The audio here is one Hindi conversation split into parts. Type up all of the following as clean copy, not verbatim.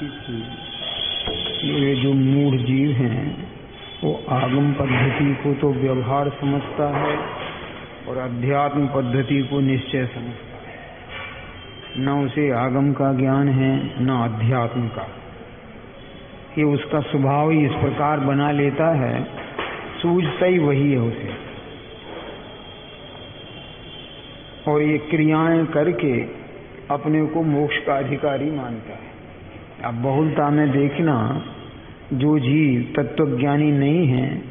की थी। ये जो मूढ़ जीव हैं वो आगम पद्धति को तो व्यवहार समझता है और अध्यात्म पद्धति को निश्चय समझता है। न उसे आगम का ज्ञान है न अध्यात्म का। ये उसका स्वभाव ही इस प्रकार बना लेता है, सूझता ही वही है उसे, और ये क्रियाएं करके अपने को मोक्ष का अधिकारी मानता है। अब बहुलता में देखना, जो जीव तत्वज्ञानी नहीं हैं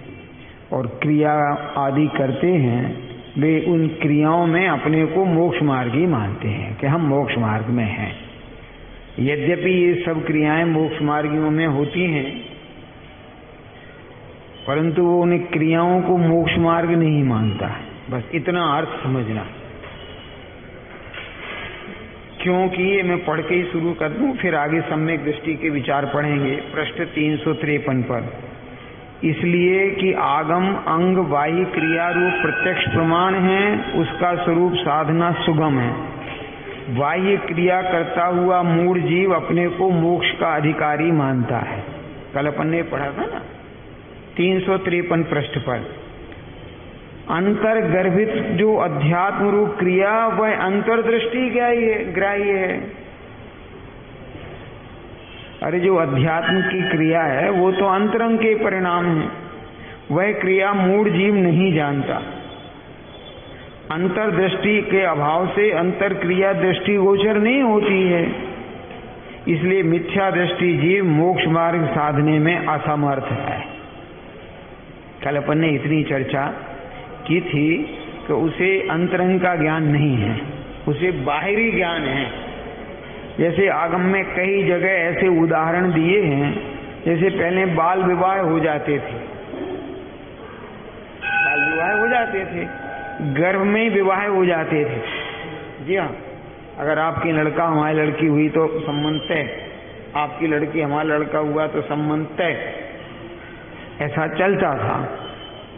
और क्रिया आदि करते हैं, वे उन क्रियाओं में अपने को मोक्ष मार्गी मानते हैं कि हम मोक्ष मार्ग में हैं। यद्यपि ये सब क्रियाएं मोक्ष मार्गियों में होती हैं, परंतु वो उन क्रियाओं को मोक्ष मार्ग नहीं मानता है। बस इतना अर्थ समझना। क्योंकि ये मैं पढ़ के ही शुरू कर दूं, फिर आगे सम्यक दृष्टि के विचार पढ़ेंगे। पृष्ठ 353 पर, इसलिए कि आगम अंग बाह्य क्रिया रूप प्रत्यक्ष प्रमाण है, उसका स्वरूप साधना सुगम है। बाह्य क्रिया करता हुआ मूढ़ जीव अपने को मोक्ष का अधिकारी मानता है। कल अपन ने पढ़ा था ना 353 पृष्ठ पर। अंतर्गर्भित जो अध्यात्म रूप क्रिया वह अंतर्दृष्टि ग्राह्य है। अरे जो अध्यात्म की क्रिया है वो तो अंतरंग के परिणाम है, वह क्रिया मूढ़ जीव नहीं जानता। अंतर्दृष्टि के अभाव से अंतर क्रिया दृष्टि गोचर नहीं होती है, इसलिए मिथ्या दृष्टि जीव मोक्ष मार्ग साधने में असमर्थ है। कल अपन ने इतनी चर्चा की थी कि उसे अंतरंग का ज्ञान नहीं है, उसे बाहरी ज्ञान है। जैसे आगम में कई जगह ऐसे उदाहरण दिए हैं, जैसे पहले बाल विवाह हो जाते थे, बाल विवाह हो जाते थे, गर्भ में विवाह हो जाते थे। जी हाँ, अगर आपकी लड़का हमारी लड़की हुई तो संबंध तय, आपकी लड़की हमारा लड़का हुआ तो संबंध तय, ऐसा चलता था।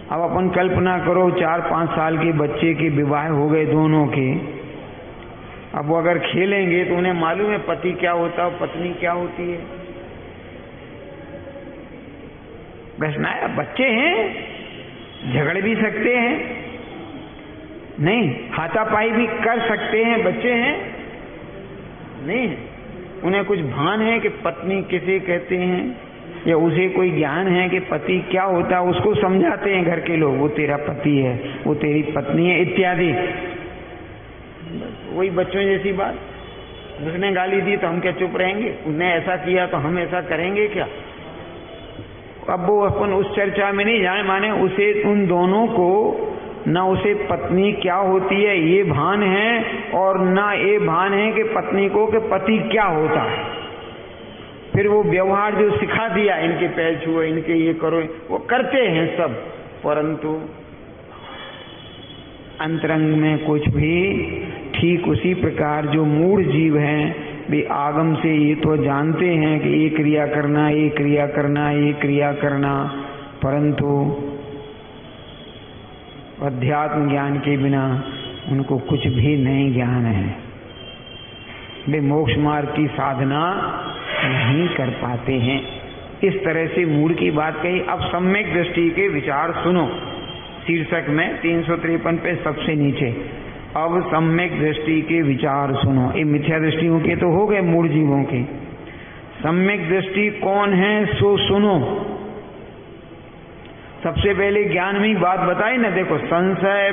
अब अपन कल्पना करो 4-5 साल के बच्चे के विवाह हो गए दोनों के। अब वो अगर खेलेंगे तो उन्हें मालूम है पति क्या होता है और पत्नी क्या होती है। बस ना, बच्चे हैं, झगड़ भी सकते हैं, नहीं हाथापाई भी कर सकते हैं, बच्चे हैं नहीं, उन्हें कुछ भान है कि पत्नी किसे कहते हैं, या उसे कोई ज्ञान है कि पति क्या होता है। उसको समझाते हैं घर के लोग, वो तेरा पति है, वो तेरी पत्नी है इत्यादि। वही बच्चों जैसी बात। उसने गाली दी तो हम क्या चुप रहेंगे, उसने ऐसा किया तो हम ऐसा करेंगे क्या। अब वो अपन उस चर्चा में नहीं जाए, माने उसे उन दोनों को न उसे पत्नी क्या होती है ये भान है, और न ये भान है कि पत्नी को कि पति क्या होता है। फिर वो व्यवहार जो सिखा दिया, इनके पैर छुओ, इनके ये करो, वो करते हैं सब, परंतु अंतरंग में कुछ भी। ठीक उसी प्रकार जो मूढ़ जीव हैं, वे आगम से ये तो जानते हैं कि ये क्रिया करना, ये क्रिया करना, ये क्रिया करना, परंतु अध्यात्म ज्ञान के बिना उनको कुछ भी नहीं ज्ञान है। वे मोक्ष मार्ग की साधना नहीं कर पाते हैं। इस तरह से मूढ़ की बात कही। अब सम्यक दृष्टि के विचार सुनो, शीर्षक में 353 पे सबसे नीचे। अब सम्यक दृष्टि के विचार सुनो। ये मिथ्या दृष्टियों के तो हो गए मूढ़ जीवों के। सम्यक दृष्टि कौन है सो सुनो। सबसे पहले ज्ञान में बात बताई ना, देखो संशय,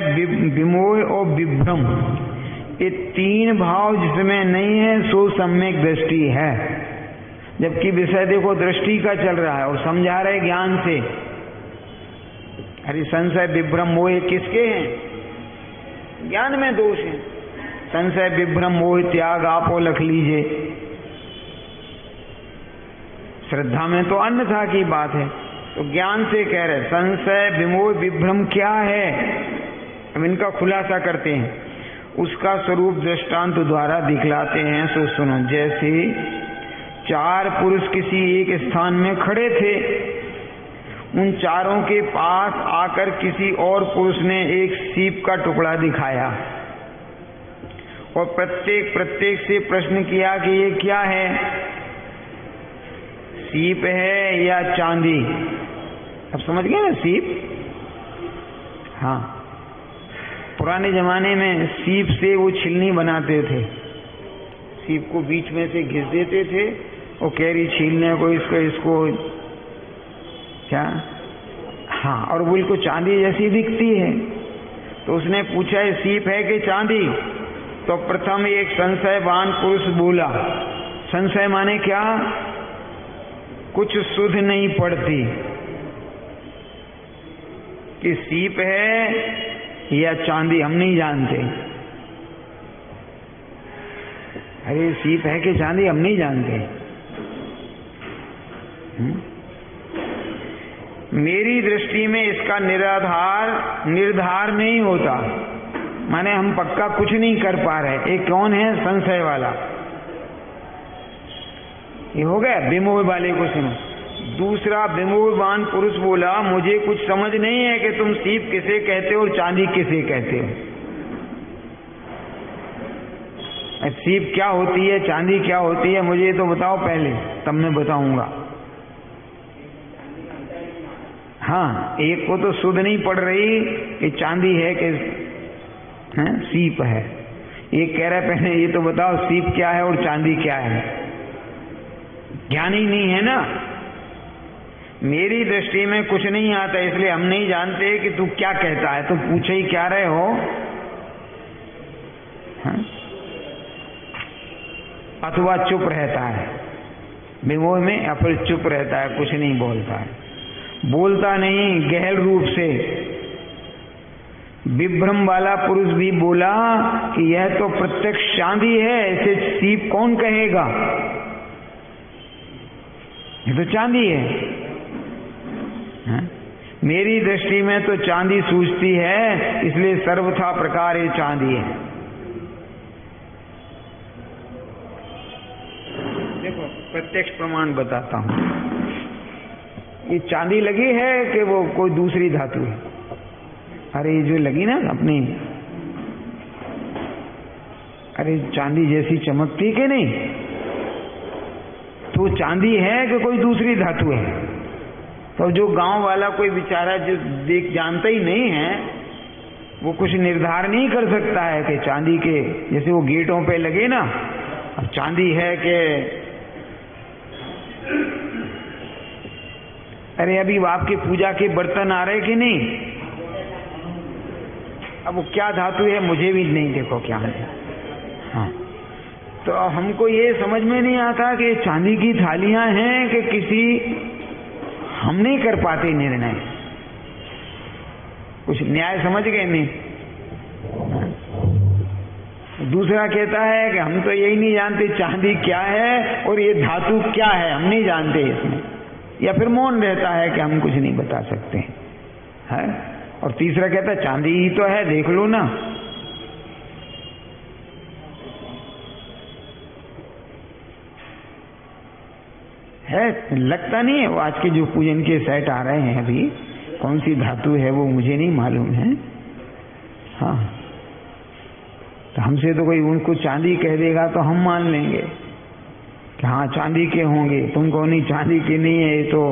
विमोह और विभ्रम, ये 3 भाव जिसमें नहीं है सो सम्यक दृष्टि है। जबकि विषय देखो दृष्टि का चल रहा है और समझा रहे ज्ञान से। अरे संशय विभ्रम मोह किसके हैं? ज्ञान में दोष है। संशय विभ्रम मोह त्याग आपो लख लीजिए। श्रद्धा में तो अन्यथा की बात है, तो ज्ञान से कह रहे संशय विमोह विभ्रम क्या है। हम इनका खुलासा करते हैं, उसका स्वरूप दृष्टांत द्वारा दिखलाते हैं। सो सुनो। जैसे 4 पुरुष किसी एक स्थान में खड़े थे, उन चारों के पास आकर किसी और पुरुष ने एक सीप का टुकड़ा दिखाया और प्रत्येक से प्रश्न किया कि ये क्या है। सीप है या चांदी। अब समझ गए ना सीप? हाँ, पुराने जमाने में सीप से वो छिलनी बनाते थे। सीप को बीच में से घिस देते थे और कैरी छीलने को इसको क्या, हाँ, और वो बिल्कुल चांदी जैसी दिखती है। तो उसने पूछा है सीप है कि चांदी? तो प्रथम एक संशयवान पुरुष बोला। संशय माने क्या? कुछ सुध नहीं पड़ती कि सीप है या चांदी, हम नहीं जानते। अरे सीप है कि चांदी हम नहीं जानते। मेरी दृष्टि में इसका निर्धार नहीं होता, माने हम पक्का कुछ नहीं कर पा रहे। एक कौन है? संशय वाला। ये हो गया, विमोह वाले को सुनो। दूसरा विमोहवान पुरुष बोला, मुझे कुछ समझ नहीं है कि तुम सीप किसे कहते हो और चांदी किसे कहते हो। सीप क्या होती है, चांदी क्या होती है, मुझे तो बताओ पहले, तब मैं बताऊंगा। हाँ, एक को तो सुध नहीं पड़ रही कि चांदी है कि सीप है। एक कह रहा है पहले ये तो बताओ सीप क्या है और चांदी क्या है। ज्ञान ही नहीं है ना। मेरी दृष्टि में कुछ नहीं आता, इसलिए हम नहीं जानते कि तू क्या कहता है। तो पूछे ही क्या रहे हो? अथवा चुप रहता है विमोह में, या फिर चुप रहता है, कुछ नहीं बोलता है। बोलता नहीं, गहन रूप से। विभ्रम वाला पुरुष भी बोला कि यह तो प्रत्यक्ष चांदी है, इसे सीप कौन कहेगा, ये तो चांदी है। मेरी दृष्टि में तो चांदी सूझती है, इसलिए सर्वथा प्रकार ये चांदी है। देखो प्रत्यक्ष प्रमाण बताता हूं। ये चांदी लगी है कि वो कोई दूसरी धातु है? अरे ये जो लगी ना अपनी, अरे चांदी जैसी चमकती कि नहीं, तो चांदी है कि कोई दूसरी धातु है? तो जो गांव वाला कोई बेचारा जो जानता ही नहीं है, वो कुछ निर्धार नहीं कर सकता है कि चांदी के, जैसे वो गेटों पे लगे ना, अब चांदी है कि, अरे अभी आपके पूजा के बर्तन आ रहे कि नहीं, अब वो क्या धातु है मुझे भी नहीं, देखो क्या है। हाँ, तो हमको ये समझ में नहीं आता कि चांदी की थालियां हैं कि किसी, हम नहीं कर पाते निर्णय। कुछ न्याय समझ गए नहीं? दूसरा कहता है कि हम तो यही नहीं जानते चांदी क्या है और ये धातु क्या है, हम नहीं जानते इसमें। या फिर मौन रहता है कि हम कुछ नहीं बता सकते है। और तीसरा कहता है चांदी ही तो है, देख लो ना। है, लगता नहीं है। वो आज के जो पूजन के सेट आ रहे हैं अभी, कौन सी धातु है वो मुझे नहीं मालूम है। हाँ, तो हमसे तो कोई उनको चांदी कह देगा तो हम मान लेंगे कि हाँ चांदी के होंगे, तुमको नहीं चांदी के नहीं है तो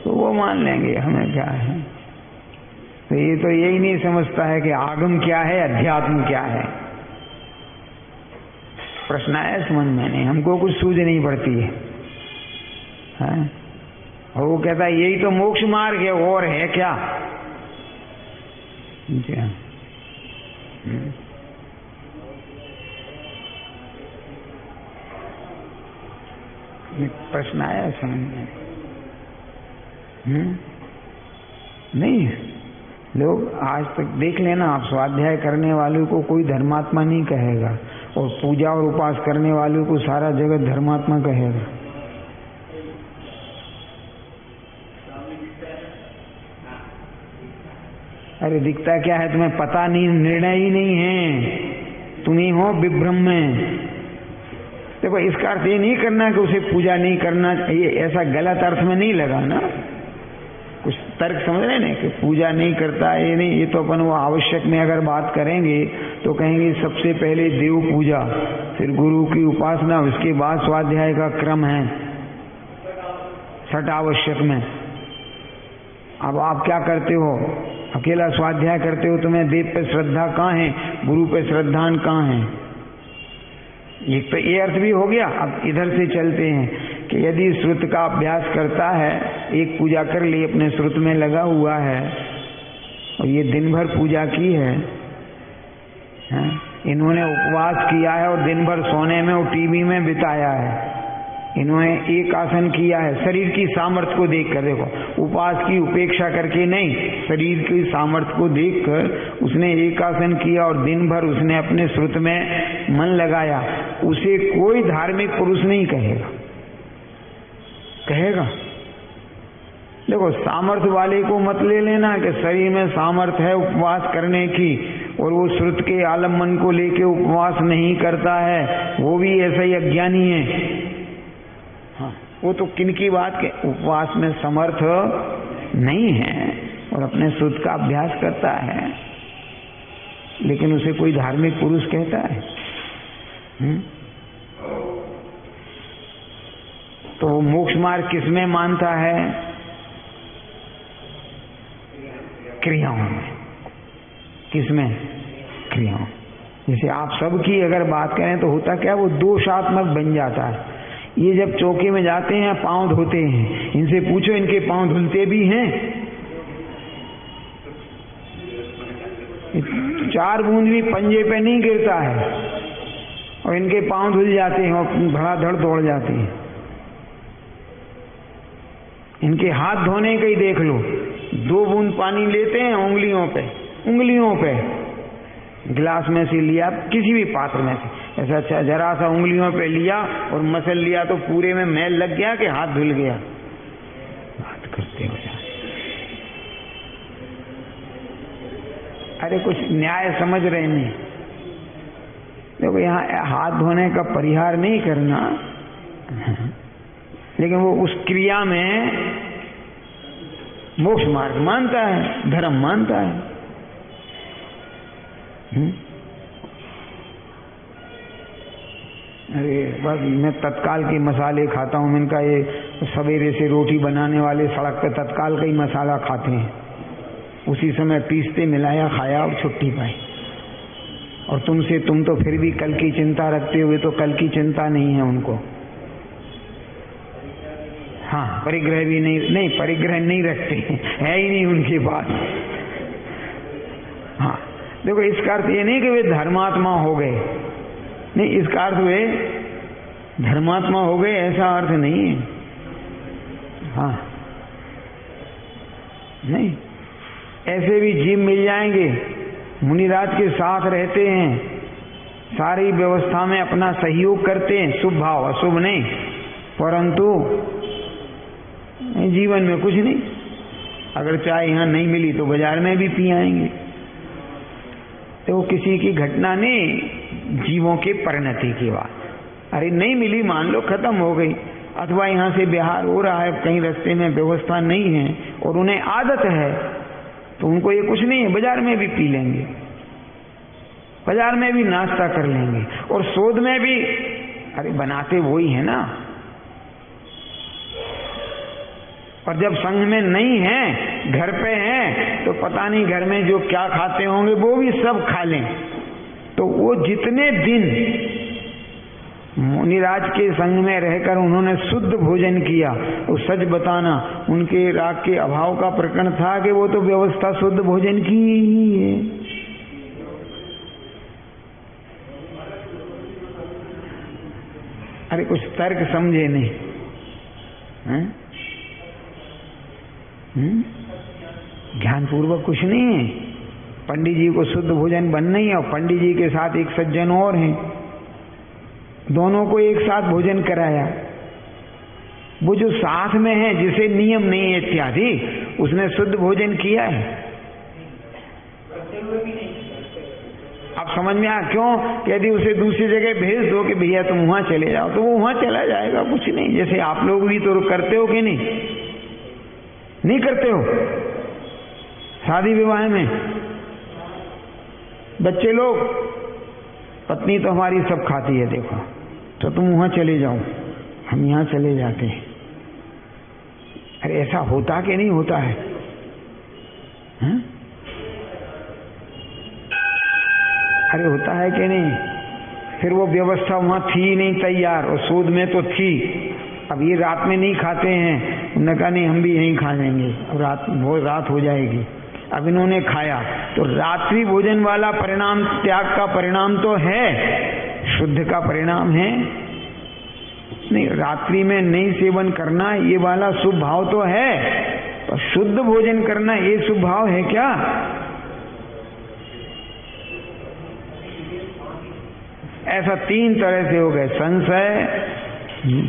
वो मान लेंगे, हमें क्या है। तो ये तो यही नहीं समझता है कि आगम क्या है, अध्यात्म क्या है। प्रश्न आया समझ में नहीं, हमको कुछ सूझ नहीं पड़ती है। और वो कहता है यही तो मोक्ष मार्ग है, और है क्या। प्रश्न आया समझ में नहीं। लोग आज तक देख लेना आप, स्वाध्याय करने वालों को कोई धर्मात्मा नहीं कहेगा, और पूजा और उपास करने वालों को सारा जगत धर्मात्मा कहेगा। अरे दिखता क्या है तुम्हें, पता नहीं, निर्णय ही नहीं है, तुम ही हो विभ्रम में। देखो इसका अर्थ ये नहीं करना कि उसे पूजा नहीं करना, ये ऐसा गलत अर्थ में नहीं लगा ना। कुछ तर्क समझ रहे ना कि पूजा नहीं करता, ये नहीं, ये तो अपन वो आवश्यक में अगर बात करेंगे तो कहेंगे सबसे पहले देव पूजा, फिर गुरु की उपासना, उसके बाद स्वाध्याय का क्रम है। छठ आवश्यक में। अब आप क्या करते हो, अकेला स्वाध्याय करते हो, तुम्हें देव पे श्रद्धा कहाँ है, गुरु पे श्रद्धान कहाँ है। एक तो ये अर्थ भी हो गया। अब इधर से चलते हैं कि यदि श्रुत का अभ्यास करता है, एक पूजा कर ली, अपने श्रुत में लगा हुआ है और ये दिन भर पूजा की है, इन्होंने उपवास किया है और दिन भर सोने में और टीवी में बिताया है, इन्होंने एक आसन किया है शरीर की सामर्थ्य को देखकर। देखो, उपवास की उपेक्षा करके नहीं, शरीर की सामर्थ्य को देखकर उसने एक आसन किया और दिन भर उसने अपने श्रुत में मन लगाया। उसे कोई धार्मिक पुरुष नहीं कहेगा। कहेगा? देखो, सामर्थ्य वाले को मत ले लेना कि शरीर में सामर्थ्य है उपवास करने की और वो श्रुत के आलम्बन को लेके उपवास नहीं करता है, वो भी ऐसा ही अज्ञानी है। हाँ, वो तो किनकी बात के उपवास में समर्थ नहीं है और अपने श्रुत का अभ्यास करता है, लेकिन उसे कोई धार्मिक पुरुष कहता है? तो वो मोक्ष मार्ग किसमें मानता है? क्रियाओं में। किसमें? क्रियाओं। जैसे आप सबकी अगर बात करें तो होता क्या, वो दोषात्मक बन जाता है। ये जब चौके में जाते हैं पांव धोते हैं, इनसे पूछो इनके पांव धुलते भी हैं? 4 बूंद भी पंजे पे नहीं गिरता है और इनके पांव धुल जाते हैं और धड़ाधड़ दौड़ जाते हैं। इनके हाथ धोने का ही देख लो, 2 बूंद पानी लेते हैं उंगलियों पे गिलास में से लिया, किसी भी पात्र में से ऐसा जरा सा उंगलियों पे लिया और मसल लिया तो पूरे में मैल लग गया कि हाथ धुल गया। बात करते हो यार, अरे कुछ न्याय समझ रहे नहीं। देखो, यहाँ हाथ धोने का परिहार नहीं करना, लेकिन वो उस क्रिया में मोक्ष मार्ग मानता है, धर्म मानता है। अरे बस मैं तत्काल के मसाले खाता हूँ। इनका ये सवेरे से रोटी बनाने वाले सड़क पे तत्काल का ही मसाला खाते हैं, उसी समय पीसते मिलाया खाया और छुट्टी पाई। और तुम तो फिर भी कल की चिंता रखते हुए, तो कल की चिंता नहीं है उनको। हाँ, परिग्रह भी नहीं परिग्रह नहीं रखते, है ही नहीं उनके पास। हाँ, देखो, इसका अर्थ ये नहीं कि वे धर्मात्मा हो गए, नहीं, इसका अर्थ वे धर्मात्मा हो गए ऐसा अर्थ नहीं है। हाँ, नहीं, ऐसे भी जीव मिल जाएंगे, मुनिराज के साथ रहते हैं, सारी व्यवस्था में अपना सहयोग करते हैं, शुभ भाव अशुभ नहीं, परंतु जीवन में कुछ नहीं। अगर चाय यहाँ नहीं मिली तो बाजार में भी पी आएंगे। तो किसी की घटना नहीं, जीवों के परिणति की बात। अरे नहीं मिली, मान लो खत्म हो गई, अथवा यहाँ से बिहार हो रहा है, कहीं रास्ते में व्यवस्था नहीं है और उन्हें आदत है, तो उनको ये कुछ नहीं है, बाजार में भी पी लेंगे, बाजार में भी नाश्ता कर लेंगे और शोध में भी। अरे बनाते वही है ना। और जब संघ में नहीं है, घर पे हैं, तो पता नहीं घर में जो क्या खाते होंगे वो भी सब खा लें। तो वो जितने दिन मुनिराज के संग में रहकर उन्होंने शुद्ध भोजन किया, वो सच बताना उनके राग के अभाव का प्रकरण था कि वो तो व्यवस्था शुद्ध भोजन की ही है। अरे कुछ तर्क समझे नहीं हैं? ध्यानपूर्वक कुछ नहीं है। पंडित जी को शुद्ध भोजन बनना ही है और पंडित जी के साथ एक सज्जन और हैं, दोनों को एक साथ भोजन कराया। वो जो साथ में है, जिसे नियम नहीं है इत्यादि, उसने शुद्ध भोजन किया है। आप समझ में आ क्यों? यदि उसे दूसरी जगह भेज दो कि भैया तुम वहां चले जाओ, तो वो वहां चला जाएगा, कुछ नहीं। जैसे आप लोग भी तो करते हो कि नहीं करते हो? शादी विवाह में बच्चे लोग, पत्नी तो हमारी सब खाती है, देखो, तो तुम वहां चले जाओ, हम यहां चले जाते हैं। अरे ऐसा होता कि नहीं होता है? अरे होता है कि नहीं? फिर वो व्यवस्था वहां थी नहीं तैयार, और सूद में तो थी। अब ये रात में नहीं खाते हैं, उन्होंने कहा नहीं हम भी यहीं खा लेंगे, और रात हो जाएगी। अब इन्होंने खाया, तो रात्रि भोजन वाला परिणाम त्याग का परिणाम तो है, शुद्ध का परिणाम है नहीं। रात्रि में नहीं सेवन करना ये वाला शुभ भाव तो है, तो शुद्ध भोजन करना ये शुभ भाव है क्या? ऐसा 3 तरह से हो गए, संशय,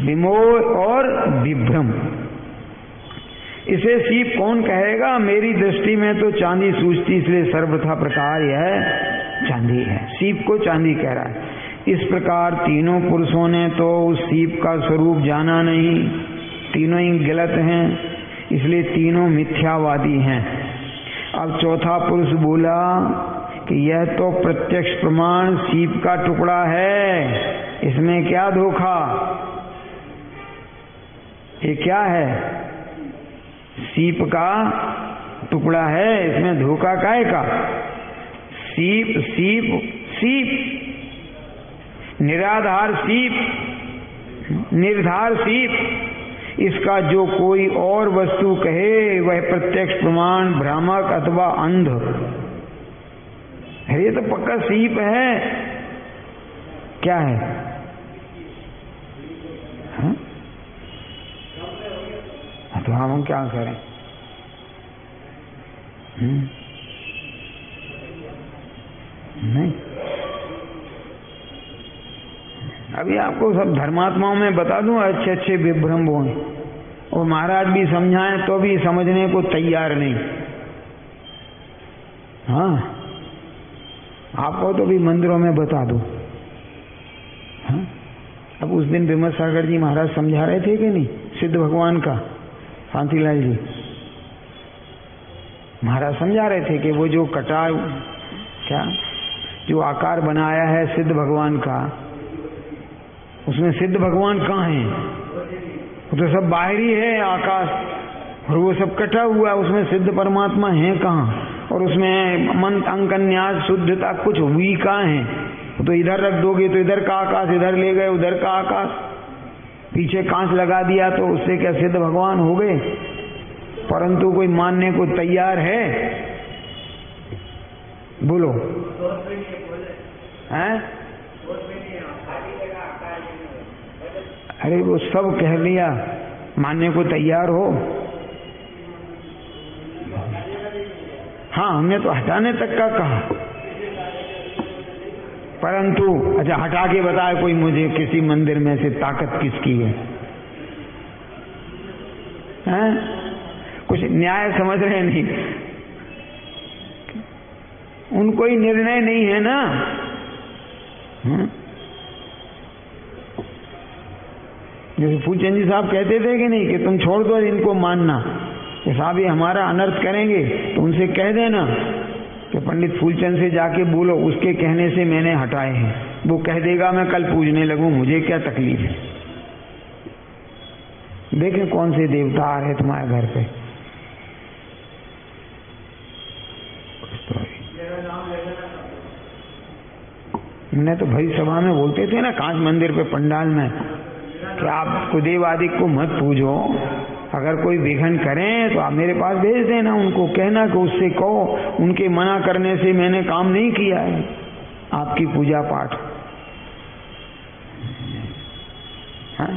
विमोह और विभ्रम। इसे सीप कौन कहेगा? मेरी दृष्टि में तो चांदी सूझती, इसलिए सर्वथा प्रकार यह चांदी है। सीप को चांदी कह रहा है। इस प्रकार तीनों पुरुषों ने तो उस सीप का स्वरूप जाना नहीं, तीनों ही गलत हैं, इसलिए तीनों मिथ्यावादी हैं। अब चौथा पुरुष बोला कि यह तो प्रत्यक्ष प्रमाण सीप का टुकड़ा है, इसमें क्या धोखा? ये क्या है? सीप का टुकड़ा है, इसमें धोखा काहे का? सीप सीप सीप, निराधार सीप, निर्धार सीप, इसका जो कोई और वस्तु कहे वह प्रत्यक्ष प्रमाण भ्रामक अथवा अंध। ये तो पक्का सीप है। क्या है? हाँ? तो हम क्या करें? नहीं, अभी आपको सब धर्मात्माओं में बता दूं, अच्छे अच्छे विभ्रम हुए, और महाराज भी समझाएं तो भी समझने को तैयार नहीं। हाँ, आपको तो भी मंदिरों में बता दूं। हाँ? अब उस दिन विमल सागर जी महाराज समझा रहे थे कि नहीं, सिद्ध भगवान का, शांतिलाल जी महाराज समझा रहे थे कि वो जो कटा, क्या जो आकार बनाया है सिद्ध भगवान का, उसमें सिद्ध भगवान कहाँ है? वो तो सब बाहरी है आकाश, और वो सब कटा हुआ, उसमें सिद्ध परमात्मा है कहाँ? और उसमें मंत्र अंक न्यास शुद्धता कुछ हुई कहाँ है? तो इधर रख दोगे तो इधर का आकाश, इधर ले गए उधर का आकाश, पीछे कांच लगा दिया तो उससे क्या सिद्ध भगवान हो गए? परंतु कोई मानने को तैयार है? बोलो, हैं? अरे वो सब कह लिया, मानने को तैयार हो? हाँ, हमने तो हटाने तक का कहा, परंतु अच्छा हटा के बताए कोई मुझे किसी मंदिर में से ताकत किसकी है? हैं? कुछ न्याय समझ रहे नहीं, उनको ही निर्णय नहीं है ना। जैसे फूलचंद जी साहब कहते थे कि नहीं, कि तुम छोड़ दो इनको मानना, कि साहब ये हमारा अनर्थ करेंगे, तो उनसे कह देना कि पंडित फूलचंद से जाके बोलो, उसके कहने से मैंने हटाए हैं। वो कह देगा मैं कल पूजने लगूं, मुझे क्या तकलीफ है? देखें कौन से देवता आ रहे तुम्हारे घर पे। मैंने तो भरी सभा में बोलते थे ना, कांच मंदिर पे पंडाल में, कि आप कुदेव आदि को मत पूजो, अगर कोई विघन करें तो आप मेरे पास भेज देना, उनको कहना कि उससे कहो, उनके मना करने से मैंने काम नहीं किया है आपकी पूजा पाठ। हाँ?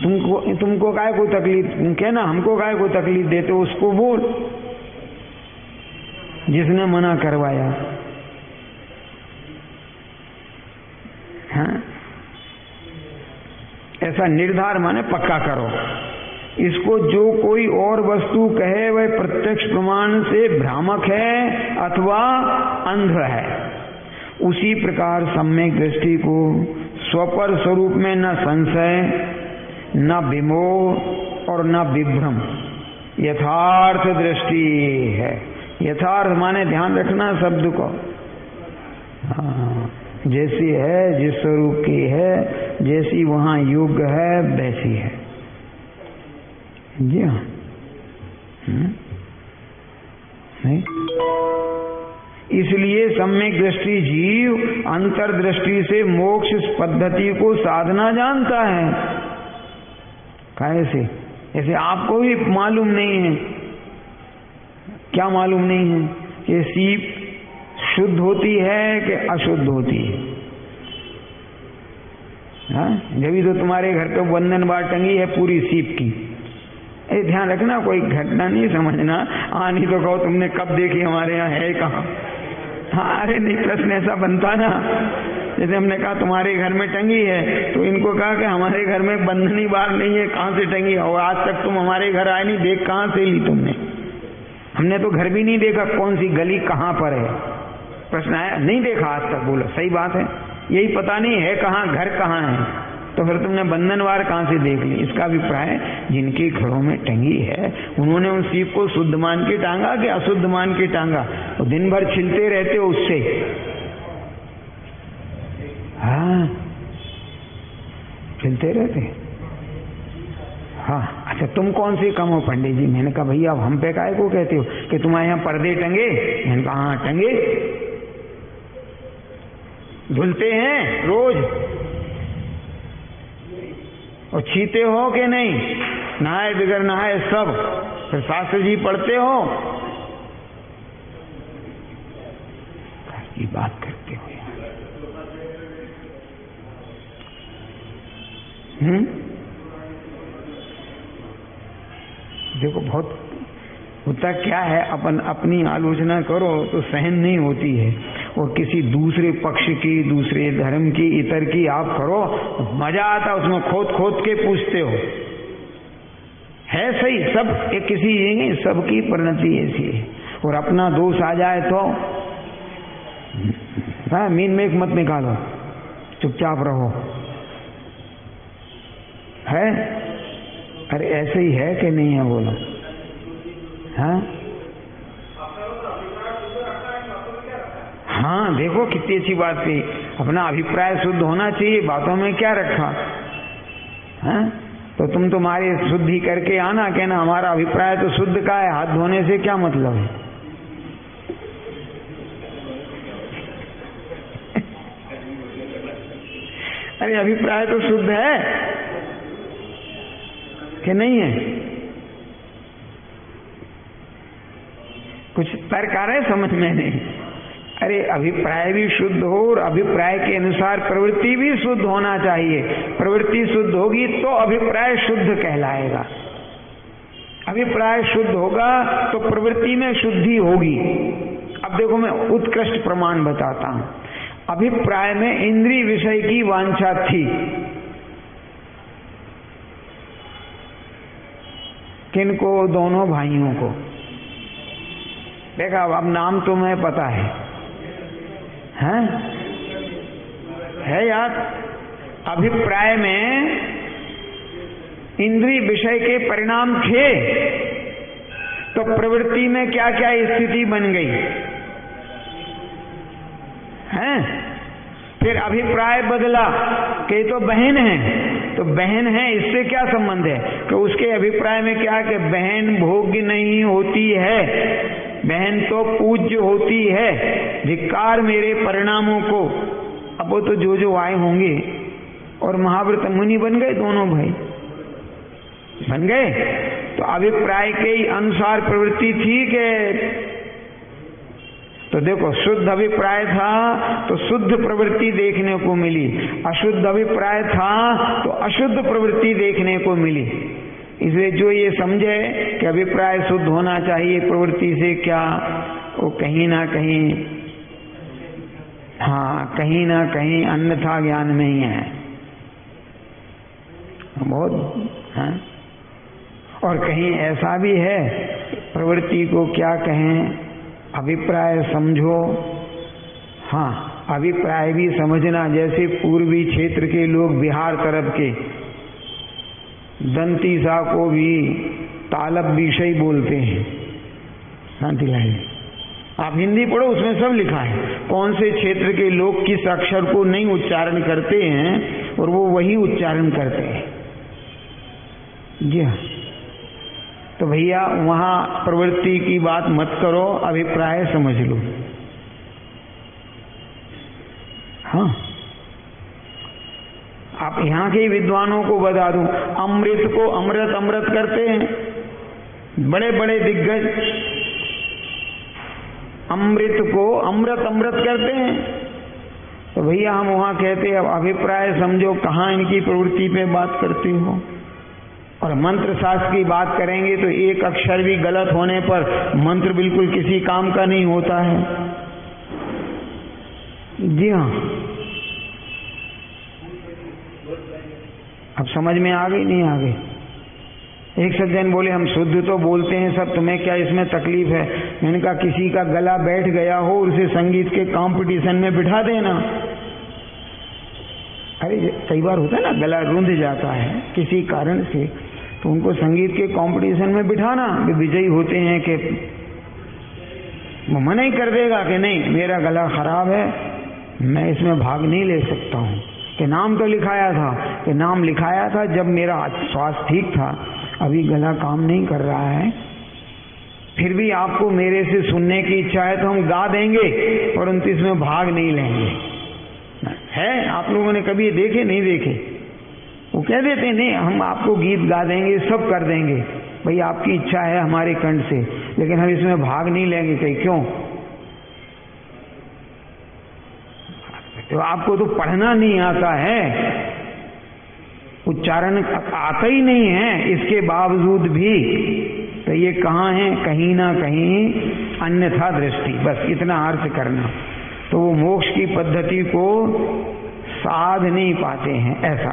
तुमको काहे को तकलीफ, कहना हमको काहे को तकलीफ देते, उसको बोल जिसने मना करवाया। हाँ? ऐसा निर्धार माने पक्का करो। इसको जो कोई और वस्तु कहे वह प्रत्यक्ष प्रमाण से भ्रामक है अथवा अंध है। उसी प्रकार सम्यक दृष्टि को स्वपर स्वरूप में न संशय, न विमोह और न विभ्रम यथार्थ दृष्टि है। यथार्थ माने ध्यान रखना शब्द को, जैसी है, जिस स्वरूप की है, जैसी वहां योग्य है वैसी है। जी हाँ, नहीं, इसलिए सम्यक दृष्टि जीव अंतर्दृष्टि से मोक्ष पद्धति को साधना जानता है। कैसे? ऐसे आपको भी मालूम नहीं है। क्या मालूम नहीं है? कि सीप शुद्ध होती है कि अशुद्ध होती है? हाँ, जब तो तुम्हारे घर पे बंधन बार टंगी है पूरी सीप की। ध्यान रखना, कोई घटना नहीं समझना। नहीं तो कहो तुमने कब देखी, हमारे यहाँ है कहाँ। हाँ, अरे नहीं, प्रश्न ऐसा बनता ना, जैसे हमने कहा तुम्हारे घर में टंगी है, तो इनको कहा कि हमारे घर में बंधनी बार नहीं है, कहाँ से टंगी? और आज तक तुम हमारे घर आए नहीं, देख कहाँ से ली तुमने? हमने तो घर भी नहीं देखा, कौन सी गली कहाँ पर है। प्रश्न आया, नहीं देखा आज तक। बोलो सही बात है, यही पता नहीं है कहाँ, घर कहाँ है, तो फिर तुमने बंधनवार कहाँ से देख ली? इसका अभिप्राय जिनके घरों में टंगी है उन्होंने उन सीप को शुद्ध मान के टांगा कि अशुद्ध मान के टांगा? तो दिन भर छिलते रहते हो उससे। हाँ, छिलते रहते। हाँ, अच्छा, तुम कौन सी कम हो पंडित जी? मैंने कहा भैया अब हम पे काहे को कहते हो कि तुम्हारे यहाँ पर्दे टंगे? मैंने कहा हाँ टंगे। धुलते हैं रोज और छीते हो कि नहीं? नहाए बिगर नहाए सब। फिर शास्त्र जी पढ़ते हो, ये बात करते हो यार। देखो बहुत होता क्या है, अपन अपनी आलोचना करो तो सहन नहीं होती है, और किसी दूसरे पक्ष की, दूसरे धर्म की, इतर की आप करो, मजा आता, उसमें खोद खोद के पूछते हो। है सही, सब एक किसी नहीं, सबकी परिणति ऐसी है। और अपना दोष आ जाए तो हाँ, मीन में एक मत निकालो, चुपचाप रहो। है? अरे ऐसे ही है कि नहीं है? बोलो। हाँ हाँ, देखो कितनी अच्छी बात थी। अपना अभिप्राय शुद्ध होना चाहिए, बातों में क्या रखा? हाँ, तो तुम तुम्हारे शुद्धि करके आना, कहना हमारा अभिप्राय तो शुद्ध का है, हाथ धोने से क्या मतलब है? अरे अभिप्राय तो शुद्ध है कि नहीं है? कुछ तर्क आ रहा है समझ में? नहीं। अरे अभिप्राय भी शुद्ध हो और अभिप्राय के अनुसार प्रवृत्ति भी शुद्ध होना चाहिए। प्रवृत्ति शुद्ध होगी तो अभिप्राय शुद्ध कहलाएगा। अभिप्राय शुद्ध होगा तो प्रवृत्ति में शुद्धि होगी। अब देखो मैं उत्कृष्ट प्रमाण बताता हूं। अभिप्राय में इंद्रिय विषय की वांछा थी, किनको? दोनों भाइयों को। देखा, अब नाम तुम्हें पता है, हैं? है याद? अभिप्राय में इंद्रिय विषय के परिणाम थे, तो प्रवृत्ति में क्या क्या स्थिति बन गई है? फिर अभिप्राय बदला कि तो बहन है, तो बहन है इससे क्या संबंध है? कि उसके अभिप्राय में क्या कि बहन भोग्य नहीं होती है, बहन तो पूज्य होती है, धिक्कार मेरे परिणामों को। अब वो तो जो आए होंगे, और महाव्रत मुनि बन गए, दोनों भाई बन गए। तो अभिप्राय के अनुसार प्रवृत्ति थी कि, तो देखो शुद्ध अभिप्राय था तो शुद्ध प्रवृत्ति देखने को मिली, अशुद्ध अभिप्राय था तो अशुद्ध प्रवृत्ति देखने को मिली। इसलिए जो ये समझे कि अभिप्राय शुद्ध होना चाहिए प्रवृत्ति से, क्या वो कहीं ना कहीं, हाँ कहीं ना कहीं अन्यथा ज्ञान में ही है बहुत। हाँ? और कहीं ऐसा भी है, प्रवृत्ति को क्या कहें, अभिप्राय समझो। हाँ, अभिप्राय भी समझना। जैसे पूर्वी क्षेत्र के लोग, बिहार तरफ के, दंतीसा को भी तालब विषय बोलते हैं। शांति लाए, आप हिंदी पढ़ो, उसमें सब लिखा है कौन से क्षेत्र के लोग किस अक्षर को नहीं उच्चारण करते हैं, और वो वही उच्चारण करते हैं। जी हाँ, तो भैया वहां प्रवृत्ति की बात मत करो, अभिप्राय समझ लो। हाँ, आप यहां के विद्वानों को बता दूं, अमृत को अमृत अमृत करते हैं, बड़े बड़े दिग्गज अमृत को अमृत अमृत करते हैं। तो भैया हम वहां कहते हैं अब अभिप्राय समझो, कहां इनकी प्रवृत्ति पे बात करती हो। और मंत्र शास्त्र की बात करेंगे तो एक अक्षर भी गलत होने पर मंत्र बिल्कुल किसी काम का नहीं होता है। जी हाँ, अब समझ में आ गई नहीं आ गई? एक सज्जन बोले हम शुद्ध तो बोलते हैं सब, तुम्हें क्या इसमें तकलीफ है? मैंने कहा किसी का गला बैठ गया हो उसे संगीत के कंपटीशन में बिठा देना। अरे कई बार होता है ना, गला रूंध जाता है किसी कारण से, तो उनको संगीत के कंपटीशन में बिठाना, वे विजयी होते हैं कि वो मना ही कर देगा कि नहीं मेरा गला खराब है, मैं इसमें भाग नहीं ले सकता हूँ। कि नाम तो लिखाया था, कि नाम लिखाया था जब मेरा स्वास्थ्य ठीक था, अभी गला काम नहीं कर रहा है, फिर भी आपको मेरे से सुनने की इच्छा है तो हम गा देंगे, परंतु इसमें भाग नहीं लेंगे। है, आप लोगों ने कभी देखे नहीं देखे? वो कह देते नहीं हम आपको गीत गा देंगे, सब कर देंगे, भाई आपकी इच्छा है हमारे कंठ से, लेकिन हम इसमें भाग नहीं लेंगे। कहीं क्यों? तो आपको तो पढ़ना नहीं आता है, उच्चारण आता ही नहीं है, इसके बावजूद भी तो ये कहाँ है? कहीं ना कहीं अन्यथा दृष्टि, बस इतना अर्थ करना। तो वो मोक्ष की पद्धति को साध नहीं पाते हैं, ऐसा।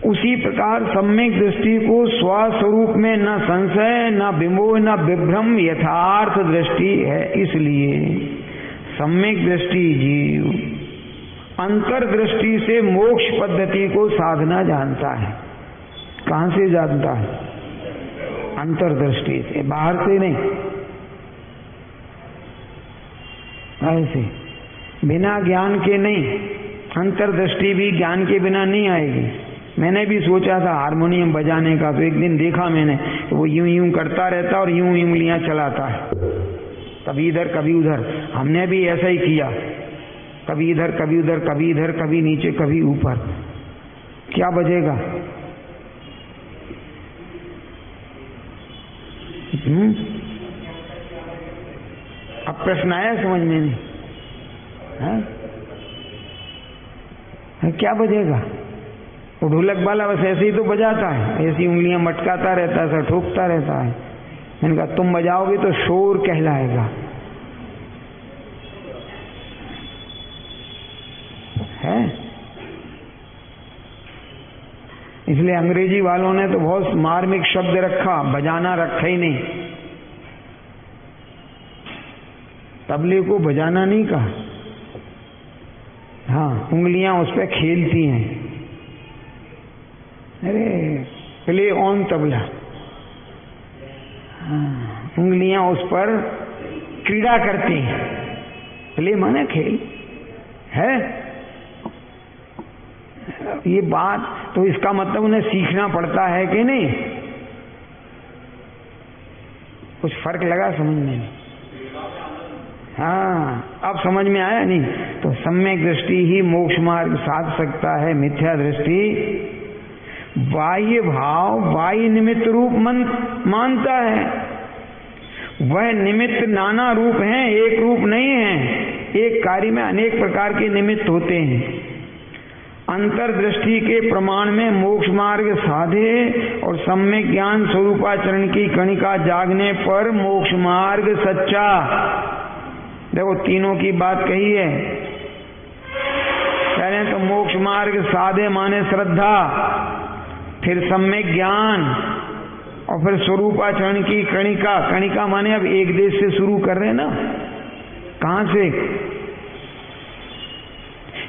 उसी प्रकार सम्यक दृष्टि को स्वस्वरूप में न संशय न विमोह न विभ्रम यथार्थ दृष्टि है। इसलिए सम्यक दृष्टि जीव अंतर्दृष्टि से मोक्ष पद्धति को साधना जानता है। कहां से जानता है? अंतर्दृष्टि से, बाहर से नहीं। ऐसे बिना ज्ञान के नहीं, अंतर्दृष्टि भी ज्ञान के बिना नहीं आएगी। मैंने भी सोचा था हारमोनियम बजाने का, तो एक दिन देखा मैंने वो यूं यूं करता रहता और यूं उंगलियां चलाता है, कभी इधर कभी उधर। हमने भी ऐसा ही किया, कभी इधर कभी उधर, कभी इधर कभी नीचे कभी ऊपर। क्या बजेगा? अब प्रश्न आया समझ में नहीं? क्या बजेगा? वो ढोलक वाला बस ऐसे ही तो बजाता है, ऐसी उंगलियां मटकाता रहता है, ऐसा ठोकता रहता है। मैंने कहा तुम बजाओगे तो शोर कहलाएगा, है? इसलिए अंग्रेजी वालों ने तो बहुत मार्मिक शब्द रखा, बजाना रखा ही नहीं। तबले को बजाना नहीं कहा, हाँ उंगलियां उस पर खेलती हैं। अरे प्ले ऑन तबला, हाँ, उंगलियां उस पर क्रीड़ा करती हैं। प्ले माने खेल है। ये बात तो इसका मतलब उन्हें सीखना पड़ता है कि नहीं? कुछ फर्क लगा समझने में? हाँ, अब समझ में आया नहीं? तो सम्यक दृष्टि ही मोक्ष मार्ग साध सकता है। मिथ्या दृष्टि बाह्य भाव बाह्य निमित्त रूप मानता है। वह निमित्त नाना रूप हैं, एक रूप नहीं है। एक कार्य में अनेक प्रकार के निमित्त होते हैं। अंतर्दृष्टि के प्रमाण में मोक्ष मार्ग साधे और सम्यक ज्ञान स्वरूपाचरण की कणिका जागने पर मोक्ष मार्ग सच्चा। देखो तीनों की बात कही है। कह रहे हैं तो मोक्ष मार्ग साधे माने श्रद्धा, फिर सम्यक ज्ञान और फिर स्वरूपाचरण की कणिका। कणिका माने अब एक देश से शुरू कर रहे हैं ना, कहां से?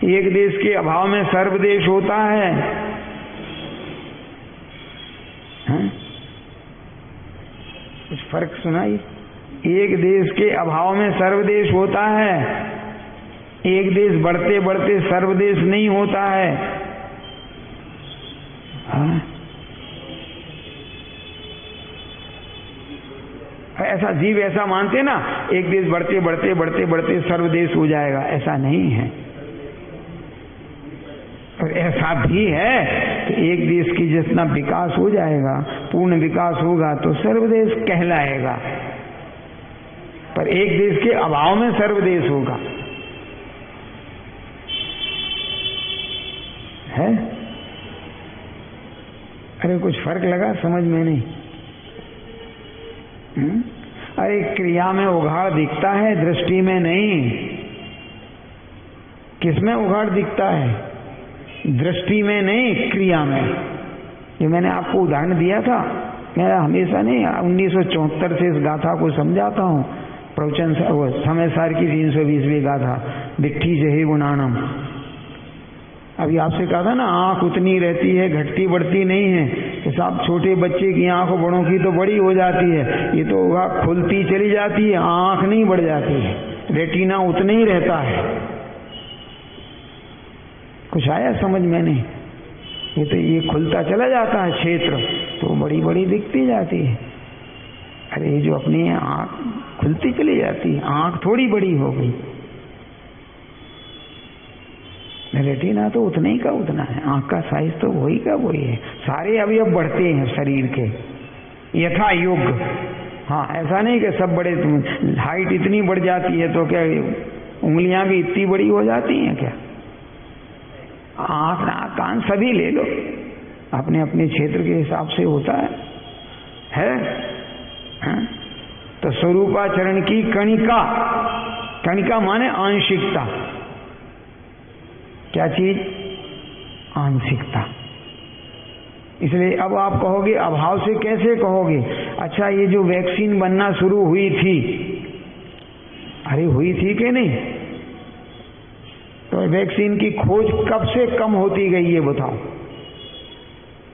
एक देश के अभाव में सर्वदेश होता है, कुछ फर्क सुनाई? एक देश के अभाव में सर्वदेश होता है, एक देश बढ़ते बढ़ते सर्वदेश नहीं होता है। ऐसा जीव ऐसा मानते ना, एक देश बढ़ते बढ़ते बढ़ते बढ़ते सर्वदेश हो जाएगा, ऐसा नहीं है। और ऐसा भी है कि एक देश की जितना विकास हो जाएगा, पूर्ण विकास होगा तो सर्वदेश कहलाएगा, पर एक देश के अभाव में सर्वदेश होगा, है? अरे कुछ फर्क लगा? समझ में नहीं। अरे क्रिया में उघाड़ दिखता है, दृष्टि में नहीं। किसमें उघाड़ दिखता है? दृष्टि में नहीं, क्रिया में। ये मैंने आपको उदाहरण दिया था। मैं हमेशा नहीं 1974 से इस गाथा को समझाता हूँ। प्रवचन समय सार की 320वीं गाथा, दिट्ठी जही गुणानम। अभी आपसे कहा था ना, आंख उतनी रहती है, घटती बढ़ती नहीं है। कि साहब छोटे बच्चे की आंख बड़ों की तो बड़ी हो जाती है, ये तो खुलती चली जाती है, आंख नहीं बढ़ जाती है, रेटिना उतना ही रहता है। कुछ आया समझ में नहीं? ये खुलता चला जाता है क्षेत्र, तो बड़ी बड़ी दिखती जाती है। अरे ये जो अपनी आंख खुलती चली जाती है, आंख थोड़ी बड़ी हो गई। रेटिना तो उतना ही का उतना है, आंख का साइज तो वही का वही है। सारे अवयव बढ़ते हैं शरीर के यथा योग्य। हाँ, ऐसा नहीं कि सब बड़े, हाइट इतनी बढ़ जाती है तो क्या उंगलियां भी इतनी बड़ी हो जाती हैं क्या? आंख नाक कान सभी ले लो, अपने अपने क्षेत्र के हिसाब से होता है? तो स्वरूपाचरण की कणिका, कणिका माने आंशिकता। क्या चीज? आंशिकता। इसलिए अब आप कहोगे अभाव से कैसे कहोगे? अच्छा, ये जो वैक्सीन बनना शुरू हुई थी, अरे हुई थी कि नहीं? तो वैक्सीन की खोज कब से कम होती गई ये बताओ।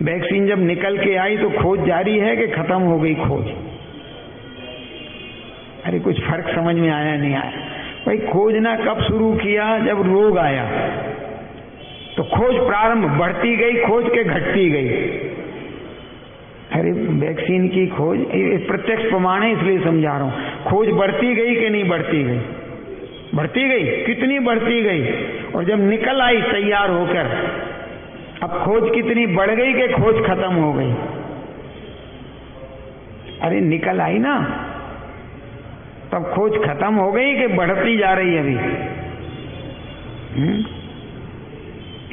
वैक्सीन जब निकल के आई तो खोज जारी है कि खत्म हो गई खोज? अरे कुछ फर्क समझ में आया नहीं आया? भाई खोजना कब शुरू किया? जब रोग आया तो खोज प्रारंभ, बढ़ती गई खोज के घटती गई। अरे वैक्सीन की खोज प्रत्यक्ष प्रमाण है, इसलिए समझा रहा हूं। खोज बढ़ती गई कि नहीं बढ़ती गई? बढ़ती गई। कितनी बढ़ती गई? और जब निकल आई तैयार होकर, अब खोज कितनी बढ़ गई कि खोज खत्म हो गई? अरे निकल आई ना, तब खोज खत्म हो गई कि बढ़ती जा रही है अभी?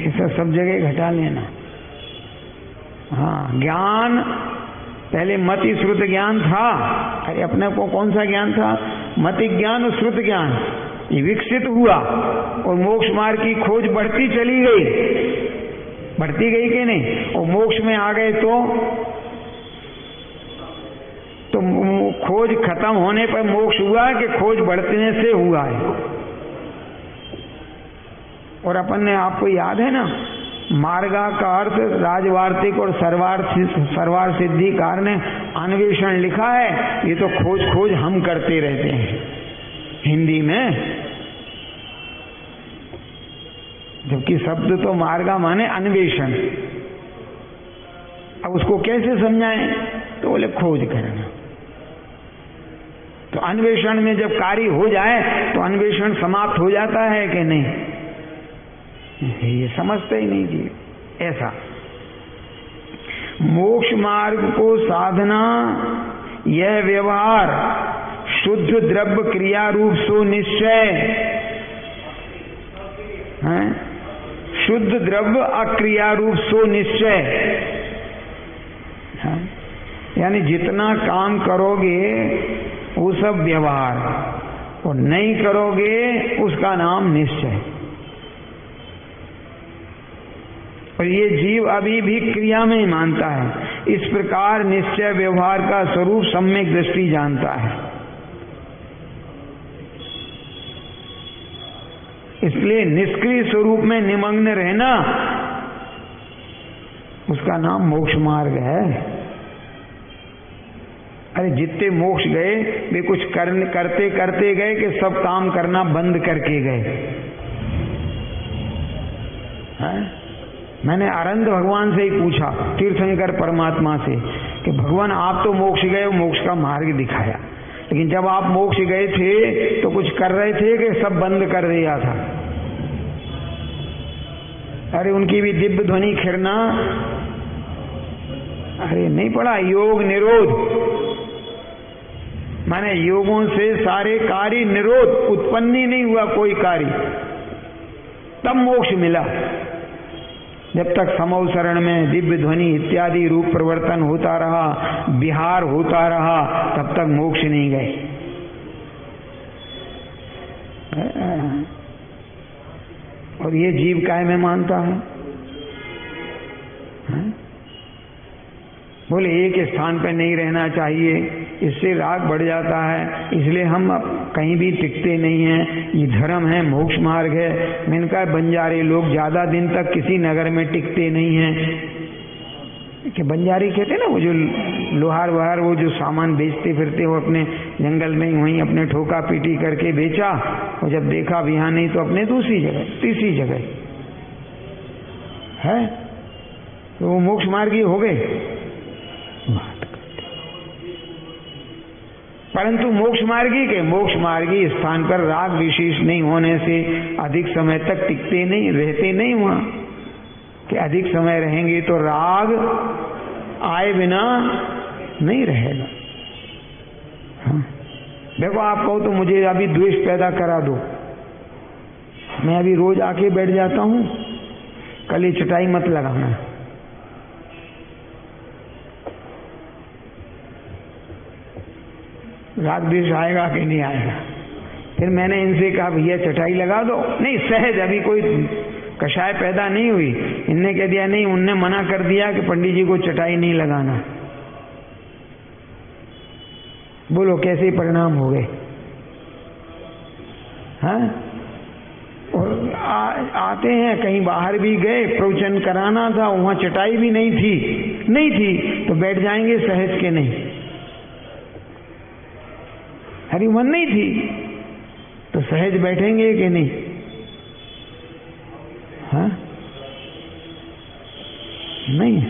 ऐसा सब जगह घटा लेना। हाँ, ज्ञान पहले मति श्रुत ज्ञान था। अरे अपने को कौन सा ज्ञान था? मति ज्ञान और श्रुत ज्ञान। ये विकसित हुआ और मोक्ष मार्ग की खोज बढ़ती चली गई। बढ़ती गई कि नहीं? और मोक्ष में आ गए तो खोज खत्म होने पर मोक्ष हुआ कि खोज बढ़ने से हुआ है? और अपन ने, आपको याद है ना, मार्गा का अर्थ राजवार्तिक और सर्वार सिद्धिकार ने अन्वेषण लिखा है। ये तो खोज खोज हम करते रहते हैं हिंदी में, जबकि शब्द तो मार्गा माने अन्वेषण। अब उसको कैसे समझाएं? तो बोले खोज करना। तो अन्वेषण में जब कार्य हो जाए तो अन्वेषण समाप्त हो जाता है कि नहीं? ये समझते ही नहीं जी। ऐसा मोक्ष मार्ग को साधना, यह व्यवहार शुद्ध द्रव्य क्रिया रूप सो निश्चय है। शुद्ध द्रव्य अक्रिया रूप सो निश्चय है। यानी जितना काम करोगे वो सब व्यवहार, और नहीं करोगे उसका नाम निश्चय। और ये जीव अभी भी क्रिया में ही मानता है। इस प्रकार निश्चय व्यवहार का स्वरूप सम्यक दृष्टि जानता है। इसलिए निष्क्रिय स्वरूप में निमग्न रहना, उसका नाम मोक्ष मार्ग है। अरे जितने मोक्ष गए वे कुछ करते करते गए कि सब काम करना बंद करके गए हैं? मैंने आनंद भगवान से ही पूछा, तीर्थंकर परमात्मा से, कि भगवान आप तो मोक्ष गए, मोक्ष का मार्ग दिखाया, लेकिन जब आप मोक्ष गए थे तो कुछ कर रहे थे कि सब बंद कर दिया था? अरे उनकी भी दिव्य ध्वनि खिरना, अरे नहीं पढ़ा? योग निरोध माने योगों से सारे कार्य निरोध, उत्पन्न ही नहीं हुआ कोई कार्य, तब मोक्ष मिला। जब तक समौ शरण में दिव्य ध्वनि इत्यादि रूप परिवर्तन होता रहा, विहार होता रहा, तब तक मोक्ष नहीं गए। और ये जीव काय में मानता है? बोले एक स्थान पर नहीं रहना चाहिए, इससे राग बढ़ जाता है, इसलिए हम कहीं भी टिकते नहीं हैं, ये धर्म है, मोक्ष मार्ग है। मैंने कहा बंजारे लोग ज्यादा दिन तक किसी नगर में टिकते नहीं हैं। कि बंजारी कहते ना, वो जो लोहार वहार वो जो सामान बेचते फिरते, वो अपने जंगल में वहीं अपने ठोका पीटी करके बेचा, और जब देखा भी यहाँ नहीं तो अपने दूसरी जगह तीसरी जगह है, तो वो मोक्ष मार्गी हो गए। परंतु मोक्ष मार्गी स्थान पर राग विशेष नहीं होने से अधिक समय तक टिकते नहीं, रहते नहीं वहां। कि अधिक समय रहेंगे तो राग आए बिना नहीं रहेगा। हाँ? देखो आप कहो तो मुझे अभी द्वेष पैदा करा दो, मैं अभी रोज आके बैठ जाता हूं, कल ये चटाई मत लगाना। राग द्वेष आएगा कि नहीं आएगा? फिर मैंने इनसे कहा भैया चटाई लगा दो, नहीं सहज, अभी कोई कषाय पैदा नहीं हुई। इनने कह दिया नहीं, उनने मना कर दिया कि पंडित जी को चटाई नहीं लगाना। बोलो कैसे परिणाम हो गए? हाँ? और आते हैं, कहीं बाहर भी गए, प्रवचन कराना था, वहां चटाई भी नहीं थी तो बैठ जाएंगे सहज के नहीं? हरी मन नहीं थी तो सहज बैठेंगे कि नहीं? हाँ? नहीं।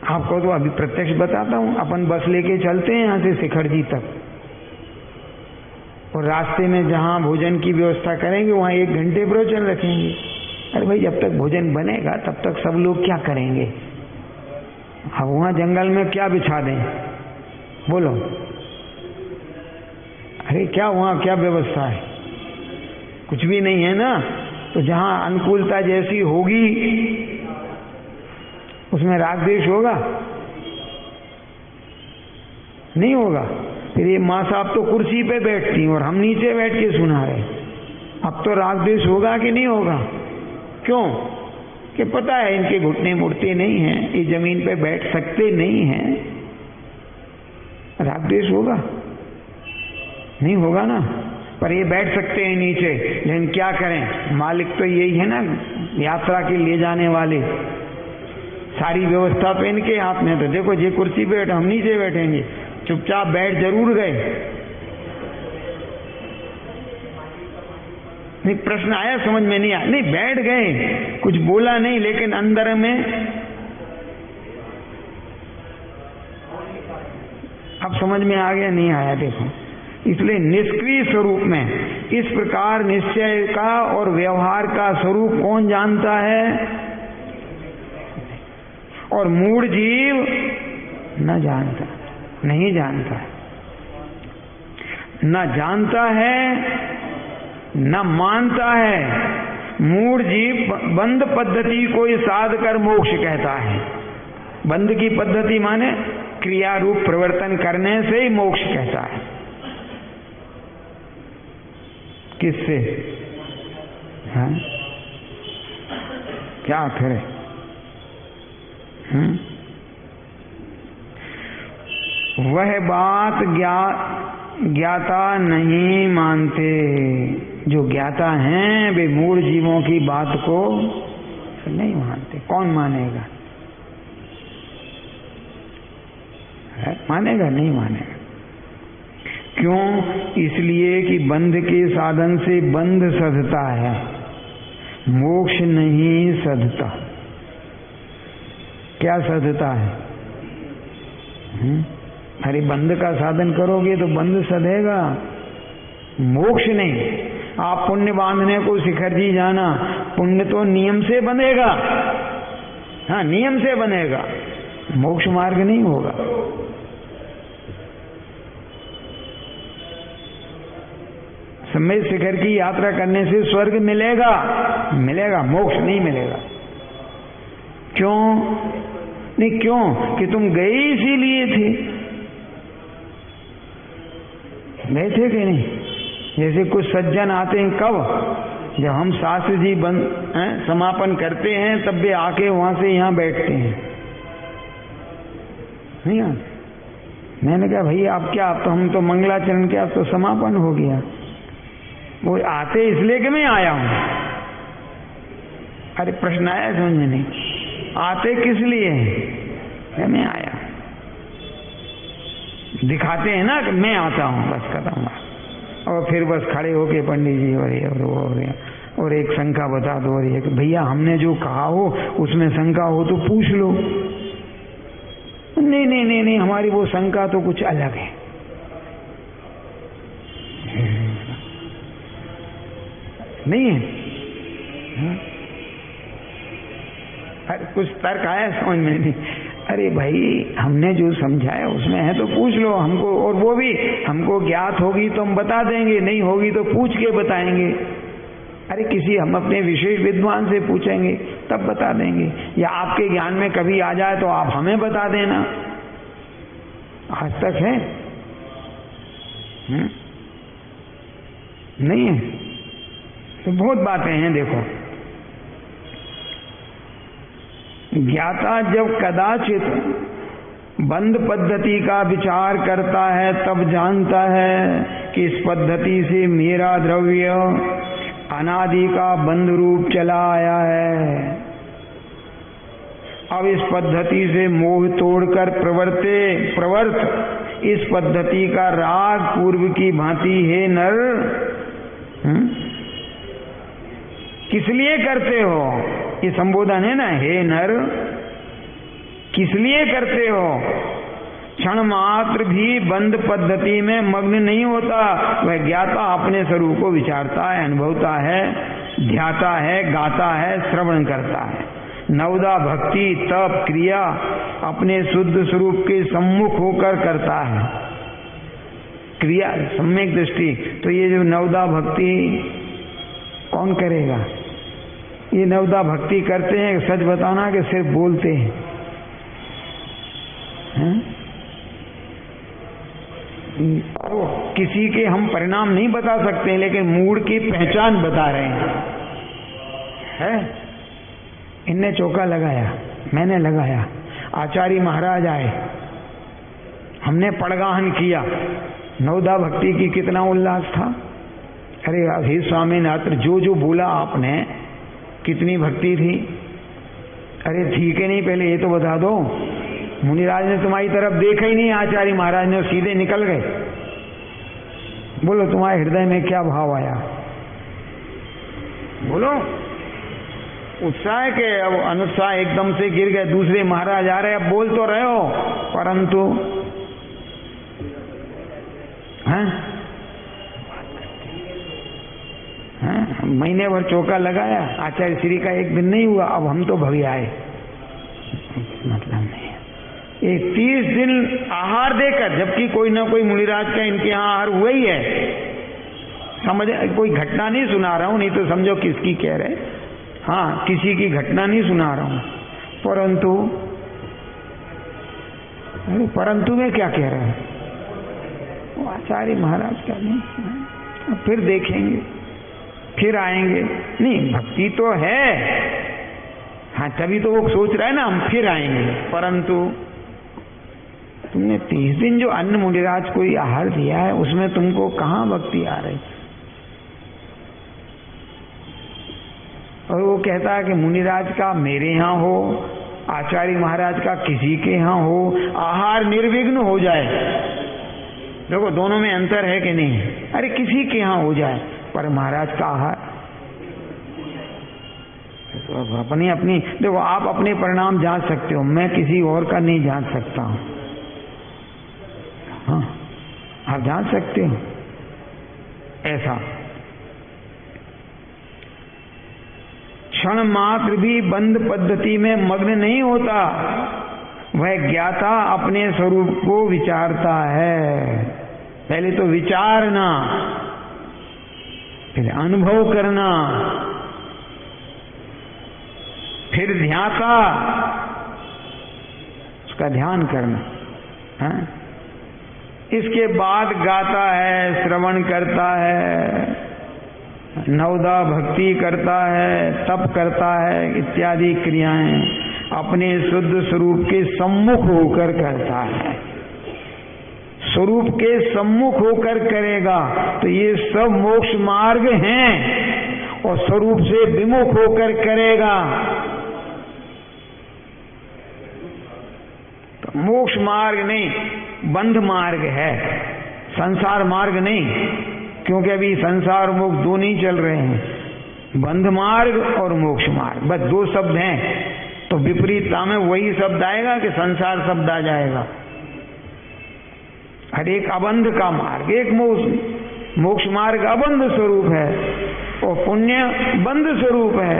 आपको तो अभी प्रत्यक्ष बताता हूं, अपन बस लेके चलते हैं यहां से शिखर जी तक, और रास्ते में जहां भोजन की व्यवस्था करेंगे वहां 1 घंटे प्रवचन रखेंगे। अरे भाई जब तक भोजन बनेगा तब तक सब लोग क्या करेंगे? अब वहां जंगल में क्या बिछा दें? बोलो, अरे क्या वहां क्या व्यवस्था है? कुछ भी नहीं है ना। तो जहां अनुकूलता जैसी होगी उसमें राग द्वेष होगा? नहीं होगा। फिर ये माँ साहब तो कुर्सी पे बैठती और हम नीचे बैठ के सुना रहे, अब तो राग द्वेष होगा कि नहीं होगा? क्यों? कि पता है इनके घुटने मुड़ते नहीं हैं, ये जमीन पे बैठ सकते नहीं हैं, राग द्वेष होगा? नहीं होगा ना। पर ये बैठ सकते हैं नीचे, लेकिन क्या करें, मालिक तो यही है ना, यात्रा के ले जाने वाले, सारी व्यवस्था तो इनके हाथ में। तो देखो ये कुर्सी पे बैठ, हम नीचे बैठेंगे, चुपचाप बैठ जरूर गए। नहीं प्रश्न आया समझ में? नहीं आया? नहीं बैठ गए, कुछ बोला नहीं, लेकिन अंदर में अब समझ में आ गया नहीं आया? देखो, इसलिए निष्क्रिय स्वरूप में इस प्रकार निश्चय का और व्यवहार का स्वरूप कौन जानता है? और मूढ़ जीव न जानता, नहीं जानता है, न जानता है न मानता है। मूढ़ जीव बंद पद्धति को ही साध कर मोक्ष कहता है। बंद की पद्धति माने क्रिया रूप परिवर्तन करने से ही मोक्ष कहता है। किससे? हाँ? क्या फिर? वह बात ज्ञाता नहीं मानते। जो ज्ञाता हैं वे मूढ़ जीवों की बात को नहीं मानते। कौन मानेगा? मानेगा? नहीं मानेगा। क्यों? इसलिए कि बंध के साधन से बंध सधता है, मोक्ष नहीं सधता। क्या सधता है? अरे बंध का साधन करोगे तो बंध सधेगा, मोक्ष नहीं। आप पुण्य बांधने को शिखर जी जाना, पुण्य तो नियम से बंधेगा, हाँ नियम से बनेगा, मोक्ष मार्ग नहीं होगा। समय शिखर की यात्रा करने से स्वर्ग मिलेगा, मिलेगा, मोक्ष नहीं मिलेगा। क्यों नहीं? क्यों कि तुम गए इसीलिए थे, गए थे कि नहीं? जैसे कुछ सज्जन आते हैं, कब? जब हम शास्त्र जी समापन करते हैं तब वे आके वहां से यहाँ बैठते हैं, नहीं आते। मैंने कहा भैया आप क्या, आप तो हम तो मंगलाचरण के, आप तो समापन हो गया। वो आते इसलिए कि मैं आया हूं। अरे प्रश्न आया समझ में नहीं, आते किस लिए? मैं आया, दिखाते हैं ना कि मैं आता हूं, बस खत्म। और फिर बस खड़े होके पंडित जी और एक शंका बता दो, और एक भैया हमने जो कहा हो उसमें शंका हो तो पूछ लो। नहीं नहीं नहीं नहीं, हमारी वो शंका तो कुछ अलग है। नहीं है? अरे कुछ तर्क आया समझ में नहीं। अरे भाई हमने जो समझाया उसमें है तो पूछ लो हमको, और वो भी हमको ज्ञात होगी तो हम बता देंगे, नहीं होगी तो पूछ के बताएंगे। अरे किसी हम अपने विशेष विद्वान से पूछेंगे तब बता देंगे, या आपके ज्ञान में कभी आ जाए तो आप हमें बता देना। आज तक है? नहीं है तो बहुत बातें हैं। देखो ज्ञाता जब कदाचित बंध पद्धति का विचार करता है तब जानता है कि इस पद्धति से मेरा द्रव्य अनादि का बंध रूप चला आया है। अब इस पद्धति से मोह तोड़कर प्रवर्त इस पद्धति का राग पूर्व की भांति है नर। किस लिए करते हो? ये संबोधन है ना, हे नर किस लिए करते हो? क्षण मात्र भी बंध पद्धति में मग्न नहीं होता। वह ज्ञाता अपने स्वरूप को विचारता है, अनुभवता है, ध्याता है, गाता है, श्रवण करता है। नवदा भक्ति तप क्रिया अपने शुद्ध स्वरूप के सम्मुख होकर करता है। क्रिया सम्यक दृष्टि, तो ये जो नवदा भक्ति कौन करेगा? ये नवदा भक्ति करते हैं, सच बताना कि सिर्फ बोलते हैं, तो किसी के हम परिणाम नहीं बता सकते, लेकिन मूड की पहचान बता रहे हैं। इनने चौका लगाया, मैंने लगाया, आचार्य महाराज आए, हमने पड़गाहन किया। नवदा भक्ति की कितना उल्लास था। अरे हे स्वामीनाथ, जो जो बोला आपने, कितनी भक्ति थी। अरे ठीक है, नहीं पहले ये तो बता दो, मुनिराज ने तुम्हारी तरफ देखा ही नहीं, आचार्य महाराज ने सीधे निकल गए। बोलो तुम्हारे हृदय में क्या भाव आया? बोलो। उत्साह के अब अनुत्साह एकदम से गिर गए। दूसरे महाराज आ रहे, अब बोल तो रहे हो, परंतु महीने भर चौका लगाया, आचार्य श्री का एक दिन नहीं हुआ, अब हम तो भगी आए। मतलब नहीं, एक 30 दिन आहार देकर, जबकि कोई ना कोई मुनिराज का इनके यहाँ आहार हुआ ही है। समझ, कोई घटना नहीं सुना रहा हूं, नहीं तो समझो किसकी कह रहे। हाँ, किसी की घटना नहीं सुना रहा हूं, परंतु मैं क्या कह रहा हूं? वो आचार्य महाराज का नहीं, फिर देखेंगे, फिर आएंगे। नहीं, भक्ति तो है, हाँ तभी तो वो सोच रहा है ना हम फिर आएंगे। परंतु तुमने 30 दिन जो अन्न मुनिराज को आहार दिया है, उसमें तुमको कहाँ भक्ति आ रही? और वो कहता है कि मुनिराज का मेरे यहाँ हो, आचार्य महाराज का किसी के यहाँ हो, आहार निर्विघ्न हो जाए। देखो दोनों में अंतर है कि नहीं? अरे किसी के यहाँ हो जाए, पर महाराज का आहार तो अपनी अपनी। देखो आप अपने परिणाम जांच सकते हो, मैं किसी और का नहीं जांच सकता हूं। आप जान सकते हो ऐसा। क्षण मात्र भी बंध पद्धति में मग्न नहीं होता, वह ज्ञाता अपने स्वरूप को विचारता है। पहले तो विचारना, फिर अनुभव करना, फिर ध्याता, उसका ध्यान करना है? इसके बाद गाता है, श्रवण करता है, नवदा भक्ति करता है, तप करता है, इत्यादि क्रियाएं अपने शुद्ध स्वरूप के सम्मुख होकर करता है। स्वरूप के सम्मुख होकर करेगा तो ये सब मोक्ष मार्ग हैं, और स्वरूप से विमुख होकर करेगा तो मोक्ष मार्ग नहीं, बंध मार्ग है, संसार मार्ग नहीं। क्योंकि अभी संसार मोक्ष दो नहीं चल रहे हैं, बंध मार्ग और मोक्ष मार्ग, बस दो शब्द हैं। तो विपरीतता में वही शब्द आएगा कि संसार शब्द आ जाएगा। हर एक अबंध का मार्ग, एक मोक्ष मार्ग अबंध स्वरूप है और पुण्य बंध स्वरूप है।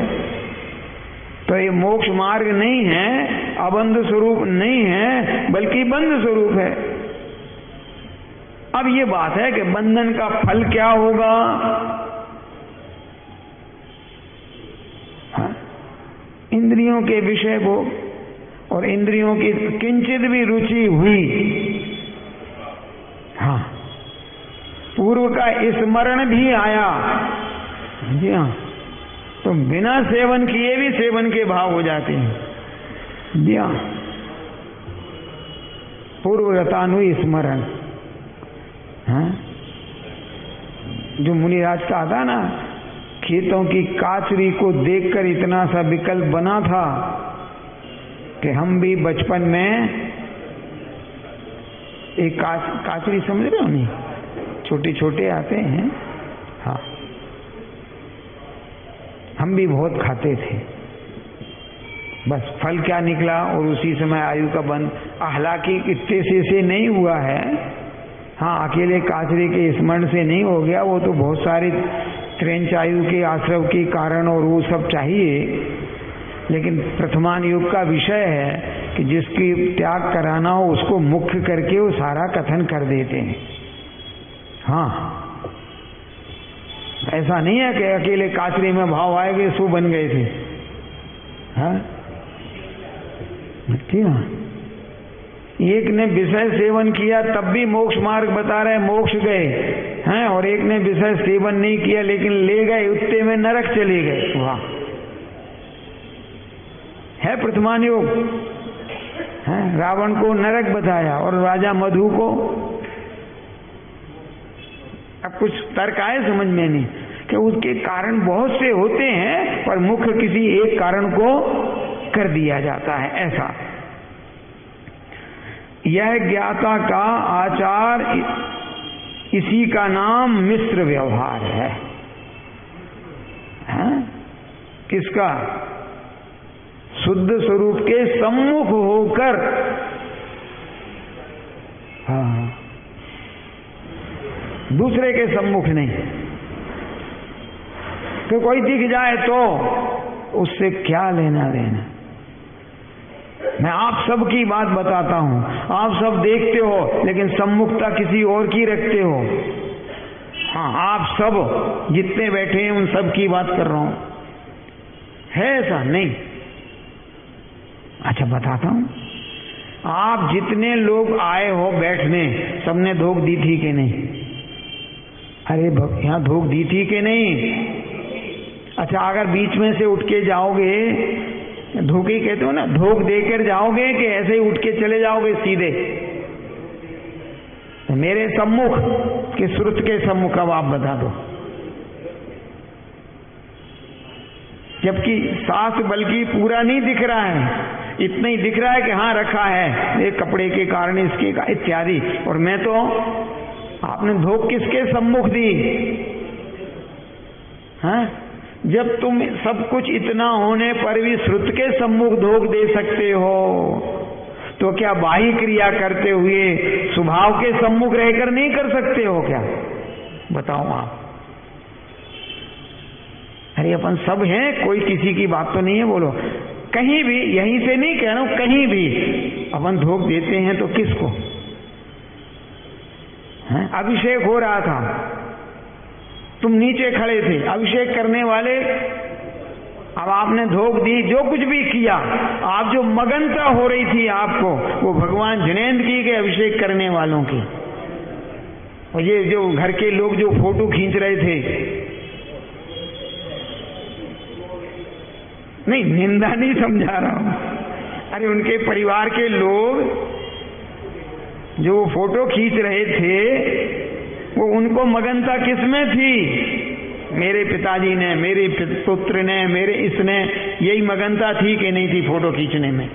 तो ये मोक्ष मार्ग नहीं है, अबंध स्वरूप नहीं है, बल्कि बंध स्वरूप है। अब ये बात है कि बंधन का फल क्या होगा? हाँ? इंद्रियों के विषय भोग, और इंद्रियों की किंचित भी रुचि हुई, हाँ, पूर्व का स्मरण भी आया, जी हाँ, तो बिना सेवन किए भी सेवन के भाव हो जाते हैं। जी हाँ, पूर्वगतानु स्मरण, हाँ? जो मुनिराज का आता ना, खेतों की काचरी को देखकर इतना सा विकल्प बना था कि हम भी बचपन में एक काचरी समझ रहे हो नहीं, छोटे छोटे आते हैं, हाँ, हम भी बहुत खाते थे। बस फल क्या निकला और उसी समय आयु का बंद। हालांकि इतने से नहीं हुआ है, हाँ, अकेले काचरे के स्मरण से नहीं हो गया, वो तो बहुत सारे त्रेंच आयु के आश्रव के कारण और वो सब चाहिए। लेकिन प्रथमान युग का विषय है कि जिसकी त्याग कराना हो उसको मुख्य करके वो सारा कथन कर देते हैं। हाँ, ऐसा नहीं है कि अकेले काचरे में भाव आए गए सो बन गए थे। हाँ, एक ने विषय सेवन किया तब भी मोक्ष मार्ग बता रहे, मोक्ष गए हैं, और एक ने विषय सेवन नहीं किया लेकिन ले गए, उत्ते में नरक चले गए। वाह, है प्रथमान योग, है? रावण को नरक बताया और राजा मधु को, अब कुछ तर्क आए समझ में नहीं कि उसके कारण बहुत से होते हैं पर मुख्य किसी एक कारण को कर दिया जाता है। ऐसा यह ज्ञाता का आचार, इसी का नाम मिश्र व्यवहार है। किसका? शुद्ध स्वरूप के सम्मुख होकर, हाँ, दूसरे के सम्मुख नहीं। तो कोई दिख जाए तो उससे क्या लेना देना। मैं आप सब की बात बताता हूं, आप सब देखते हो लेकिन सम्मुखता किसी और की रखते हो। हाँ, आप सब जितने बैठे हैं उन सब की बात कर रहा हूं, है ऐसा नहीं? अच्छा बताता हूं, आप जितने लोग आए हो बैठने, सबने धोख दी थी कि नहीं? अरे यहां धोख दी थी कि नहीं? अच्छा, अगर बीच में से उठ के जाओगे, धोखे कहते हो ना, धोख देकर जाओगे कि ऐसे ही उठ के चले जाओगे सीधे? मेरे सम्मुख के श्रुत के सम्मुख अब आप बता दो। जबकि शास्त्र बल्कि पूरा नहीं दिख रहा है, इतना ही दिख रहा है कि हाँ रखा है, ये कपड़े के कारण इसके का इत्यादि। और मैं तो, आपने धोख किसके सम्मुख दी? हाँ, जब तुम सब कुछ इतना होने पर भी श्रुत के सम्मुख धोख दे सकते हो, तो तो क्या बाह्य क्रिया करते हुए स्वभाव के सम्मुख रहकर नहीं कर सकते हो क्या? बताओ आप। अरे अपन सब हैं, कोई किसी की बात तो नहीं है। बोलो कहीं भी, यहीं से नहीं कह रहा हूं, कहीं भी अपन धोख देते हैं तो किसको? अभिषेक हो रहा था, तुम नीचे खड़े थे, अभिषेक करने वाले, अब आपने धोख दी, जो कुछ भी किया, आप जो मगनता हो रही थी आपको, वो भगवान जिनेंद्र की के अभिषेक करने वालों की। और ये जो घर के लोग जो फोटो खींच रहे थे, नहीं निंदा नहीं समझा रहा हूं, अरे उनके परिवार के लोग जो फोटो खींच रहे थे, वो उनको मगनता किसमें थी? मेरे पिताजी ने, मेरे पुत्र ने, मेरे इसने, यही मगनता थी कि नहीं थी फोटो खींचने में?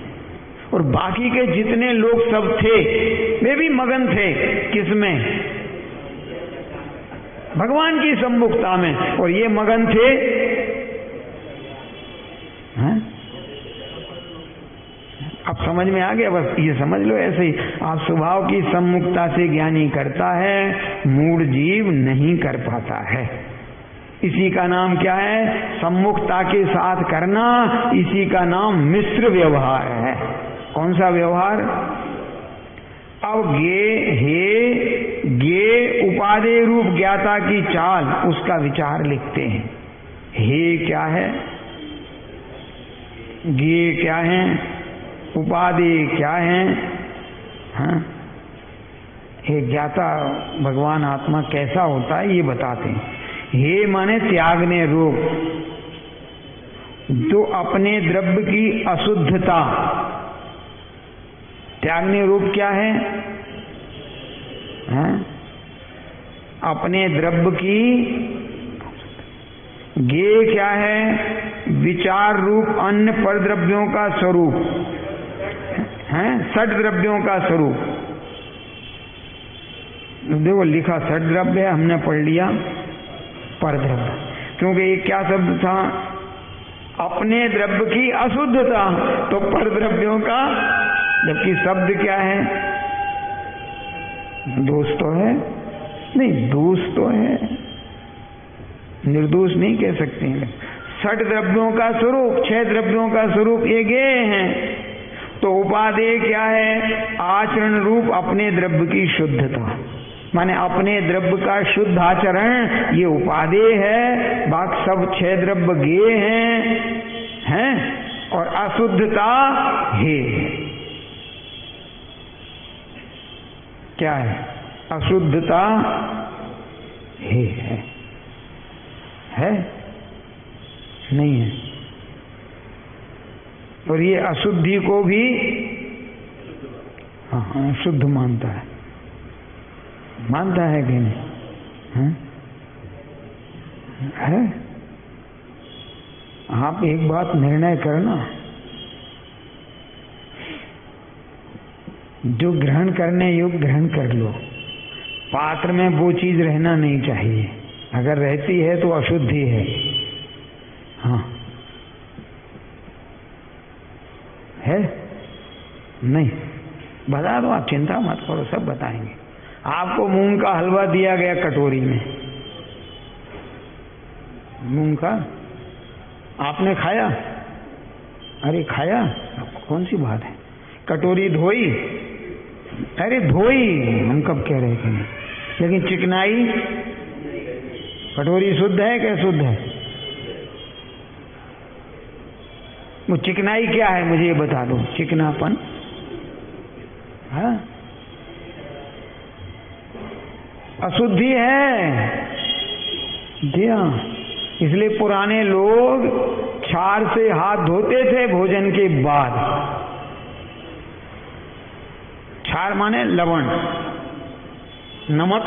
और बाकी के जितने लोग सब थे वे भी मगन थे किसमें? भगवान की सम्मुखता में। और ये मगन थे अब समझ में आ गया? बस ये समझ लो ऐसे ही। आप स्वभाव की सम्मुखता से ज्ञानी करता है, मूढ़ जीव नहीं कर पाता है। इसी का नाम क्या है? सम्मुखता के साथ करना, इसी का नाम मिश्र व्यवहार है। कौन सा व्यवहार? अब गे उपादेय रूप ज्ञाता की चाल, उसका विचार लिखते हैं। हे क्या है, गे क्या है, उपादेय क्या है? हाँ, हे ज्ञाता भगवान आत्मा कैसा होता है ये बताते हैं। हे माने त्यागने रूप, जो अपने द्रव्य की अशुद्धता, त्यागने रूप क्या है? हाँ? अपने द्रव्य की, गे क्या है? विचार रूप अन्य पर द्रव्यों का स्वरूप है, षड द्रव्यों का स्वरूप। देखो लिखा षड द्रव्य, हमने पढ़ लिया पर द्रव्य, क्योंकि ये क्या शब्द था? अपने द्रव्य की अशुद्धता, तो पर द्रव्यों का, जबकि शब्द क्या है? दोष तो है नहीं, दोष तो है, निर्दोष नहीं कह सकते हैं। षड द्रव्यों का स्वरूप, 6 द्रव्यों का स्वरूप ये गे हैं। तो उपादेय क्या है? आचरण रूप अपने द्रव्य की शुद्धता, माने अपने द्रव्य का शुद्ध आचरण, ये उपादेय है। बाकी सब 6 द्रव्य गे हैं और अशुद्धता हे। क्या है? अशुद्धता हे है नहीं है। और ये अशुद्धि को भी हाँ शुद्ध मानता है, मानता है कि नहीं? है? आप एक बात निर्णय करना, जो ग्रहण करने योग्य ग्रहण कर लो, पात्र में वो चीज रहना नहीं चाहिए। अगर रहती है तो अशुद्धि है। हाँ है नहीं? बता दो, आप चिंता मत करो, सब बताएंगे। आपको मूंग का हलवा दिया गया कटोरी में, मूंग का आपने खाया? अरे खाया, कौन सी बात है? कटोरी धोई? अरे धोई, हम कब कह रहे थे? लेकिन चिकनाई, कटोरी शुद्ध है क्या? शुद्ध है। वो चिकनाई क्या है मुझे ये बता दो, चिकनापन। हाँ अशुद्धि है जी। हाँ, इसलिए पुराने लोग छार से हाथ धोते थे भोजन के बाद। छार माने लवण, नमक।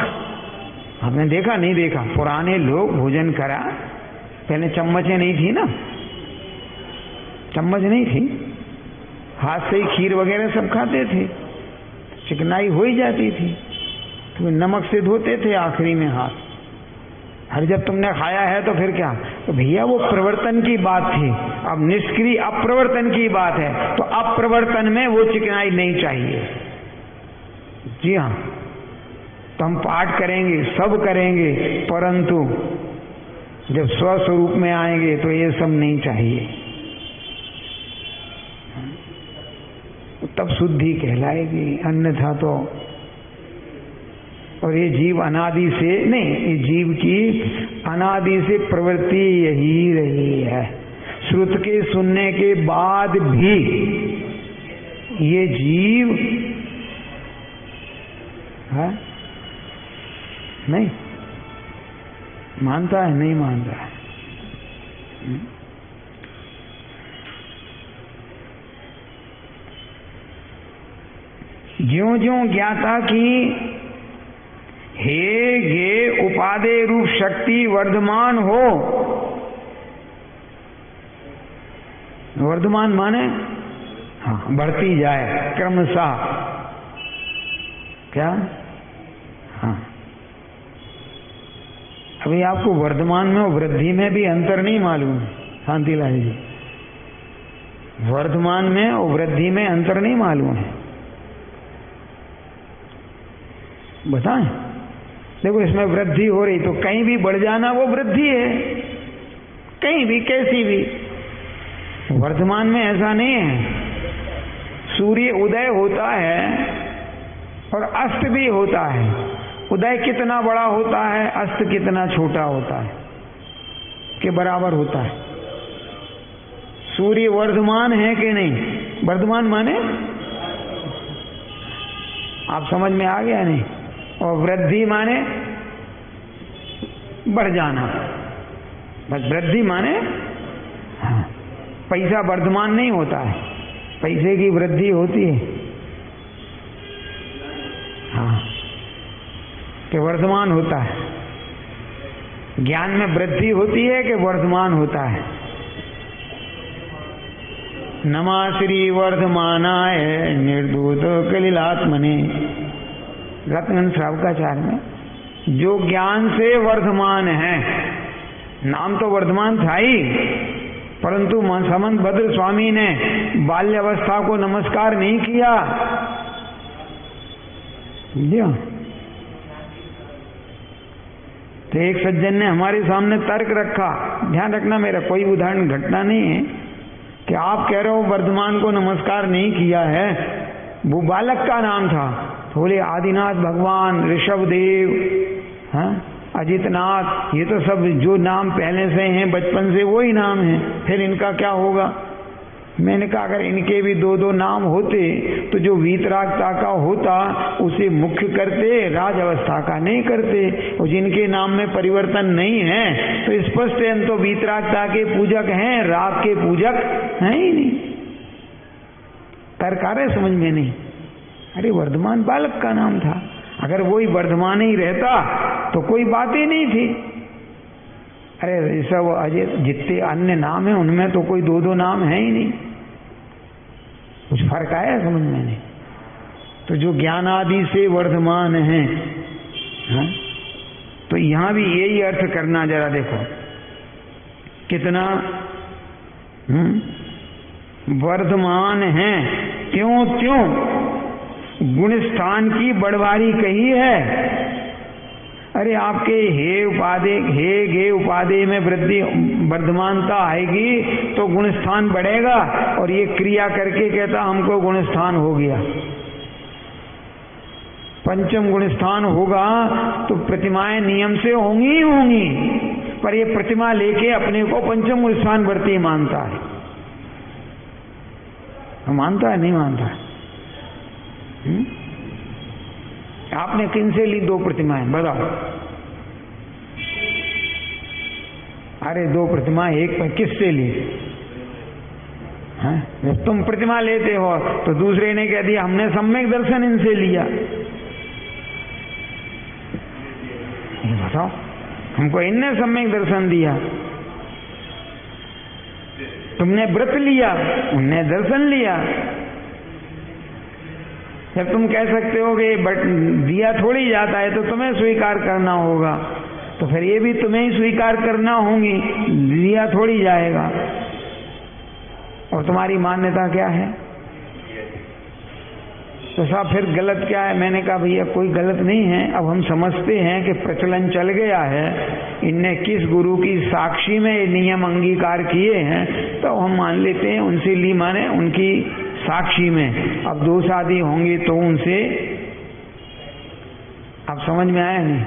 आपने देखा नहीं देखा? पुराने लोग भोजन करा, पहले चम्मचें नहीं थी ना, चम्मच नहीं थी, हाथ से ही खीर वगैरह सब खाते थे, चिकनाई हो ही जाती थी, तो नमक से धोते थे आखिरी में हाथ। हर जब तुमने खाया है तो फिर क्या? तो भैया वो प्रवर्तन की बात थी, अब निष्क्रिय अप्रवर्तन की बात है, तो अप्रवर्तन में वो चिकनाई नहीं चाहिए। जी हाँ, तो हम पाठ करेंगे, सब करेंगे, परंतु जब स्वस्वरूप में आएंगे तो ये सब नहीं चाहिए, तब शुद्धि कहलाएगी, अन्यथा तो। और ये जीव अनादि से नहीं, ये जीव की अनादि से प्रवृत्ति यही रही है। श्रुत के सुनने के बाद भी ये जीव है नहीं मानता है, नहीं मानता है। ज्यों ज्यों ज्ञाता की हे गे उपादेय रूप शक्ति वर्धमान हो, वर्धमान माने हाँ बढ़ती जाए क्रमशः, क्या हाँ। अभी आपको वर्धमान में और वृद्धि में भी अंतर नहीं मालूम है शांतिलाल जी, वर्धमान में और वृद्धि में अंतर नहीं मालूम है, बताएं। देखो इसमें वृद्धि हो रही तो कहीं भी बढ़ जाना वो वृद्धि है, कहीं भी कैसी भी। वर्धमान में ऐसा नहीं है, सूर्य उदय होता है और अस्त भी होता है, उदय कितना बड़ा होता है, अस्त कितना छोटा होता है, के बराबर होता है। सूर्य वर्धमान है कि नहीं, वर्धमान माने आप समझ में आ गया नहीं, और वृद्धि माने बढ़ जाना, बस वृद्धि माने हाँ, पैसा वर्धमान नहीं होता है, पैसे की वृद्धि होती है हाँ, कि वर्धमान होता है। ज्ञान में वृद्धि होती है कि वर्धमान होता है। नमा श्री वर्धमानाय निर्दूत कलिलात्मने, रत्न श्रावकाचार्य में, जो ज्ञान से वर्धमान है, नाम तो वर्धमान था ही, परंतु समंत भद्र स्वामी ने बाल्यावस्था को नमस्कार नहीं किया। तो एक सज्जन ने हमारे सामने तर्क रखा, ध्यान रखना मेरा कोई उदाहरण घटना नहीं है, कि आप कह रहे हो वर्धमान को नमस्कार नहीं किया है, वो बालक का नाम था। बोले आदिनाथ भगवान, ऋषभदेव, हाँ अजितनाथ, ये तो सब जो नाम पहले से हैं बचपन से वही नाम है, फिर इनका क्या होगा। मैंने कहा अगर इनके भी दो दो नाम होते तो जो वीतरागता का होता उसे मुख्य करते, राज अवस्था का नहीं करते। और जिनके नाम में परिवर्तन नहीं है तो स्पष्ट है हम तो वीतरागता के पूजक हैं, राग के पूजक हैं ही नहीं। तर्क आ रहा है समझ में नहीं। अरे वर्धमान बालक का नाम था, अगर वही वर्धमान ही रहता तो कोई बात ही नहीं थी। अरे सब अजय जितने अन्य नाम है उनमें तो कोई दो दो नाम है ही नहीं, कुछ फर्क आया समझ में नहीं। तो जो ज्ञान आदि से वर्धमान है, हाँ? तो यहां भी यही अर्थ करना, जरा देखो कितना वर्धमान है, त्यों त्यों गुण स्थान की बढ़वारी कही है। अरे आपके हे उपादेय, हे गे उपादेय में वृद्धि वर्धमानता आएगी तो गुण स्थान बढ़ेगा, और ये क्रिया करके कहता हमको गुण स्थान हो गया। पंचम गुण स्थान होगा तो प्रतिमाएं नियम से होंगी ही होंगी, पर ये प्रतिमा लेके अपने को पंचम गुण स्थान वर्ती मानता है। मानता है नहीं मानता है? आपने किन से ली दो प्रतिमाएं बताओ? अरे दो प्रतिमाएं एक पर किससे ली? हाँ? जब तुम प्रतिमा लेते हो तो दूसरे ने कह दिया हमने सम्यक दर्शन इनसे लिया। ये बताओ, हमको इनने सम्यक दर्शन दिया, तुमने व्रत लिया, उनने दर्शन लिया। जब तुम कह सकते हो कि दिया थोड़ी जाता है तो तुम्हें स्वीकार करना होगा, तो फिर ये भी तुम्हें ही स्वीकार करना होगी, दिया थोड़ी जाएगा। और तुम्हारी मान्यता क्या है? तो साहब फिर गलत क्या है? मैंने कहा भैया कोई गलत नहीं है। अब हम समझते हैं कि प्रचलन चल गया है, इनने किस गुरु की साक्षी में ये नियम अंगीकार किए हैं, तो हम मान लेते हैं उनसे ली, माने उनकी साक्षी में। अब 2 शादी होंगी तो उनसे, अब समझ में आया नहीं?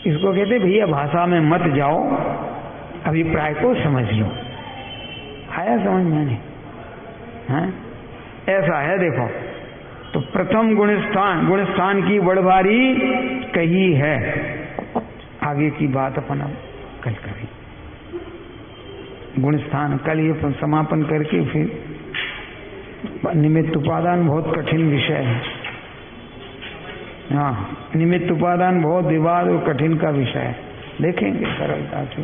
इसको कहते भैया भाषा में मत जाओ, अभिप्राय को समझ लो। आया समझ में नहीं? हाँ? ऐसा है देखो। तो प्रथम गुणस्थान की बड़भारी कही है। आगे की बात अपन अब कल करें। गुणस्थान कल ये समापन करके फिर निमित्त उपादान बहुत कठिन विषय है। हाँ, निमित्त उपादान बहुत विवाद और कठिन का विषय है, देखेंगे सरलता से।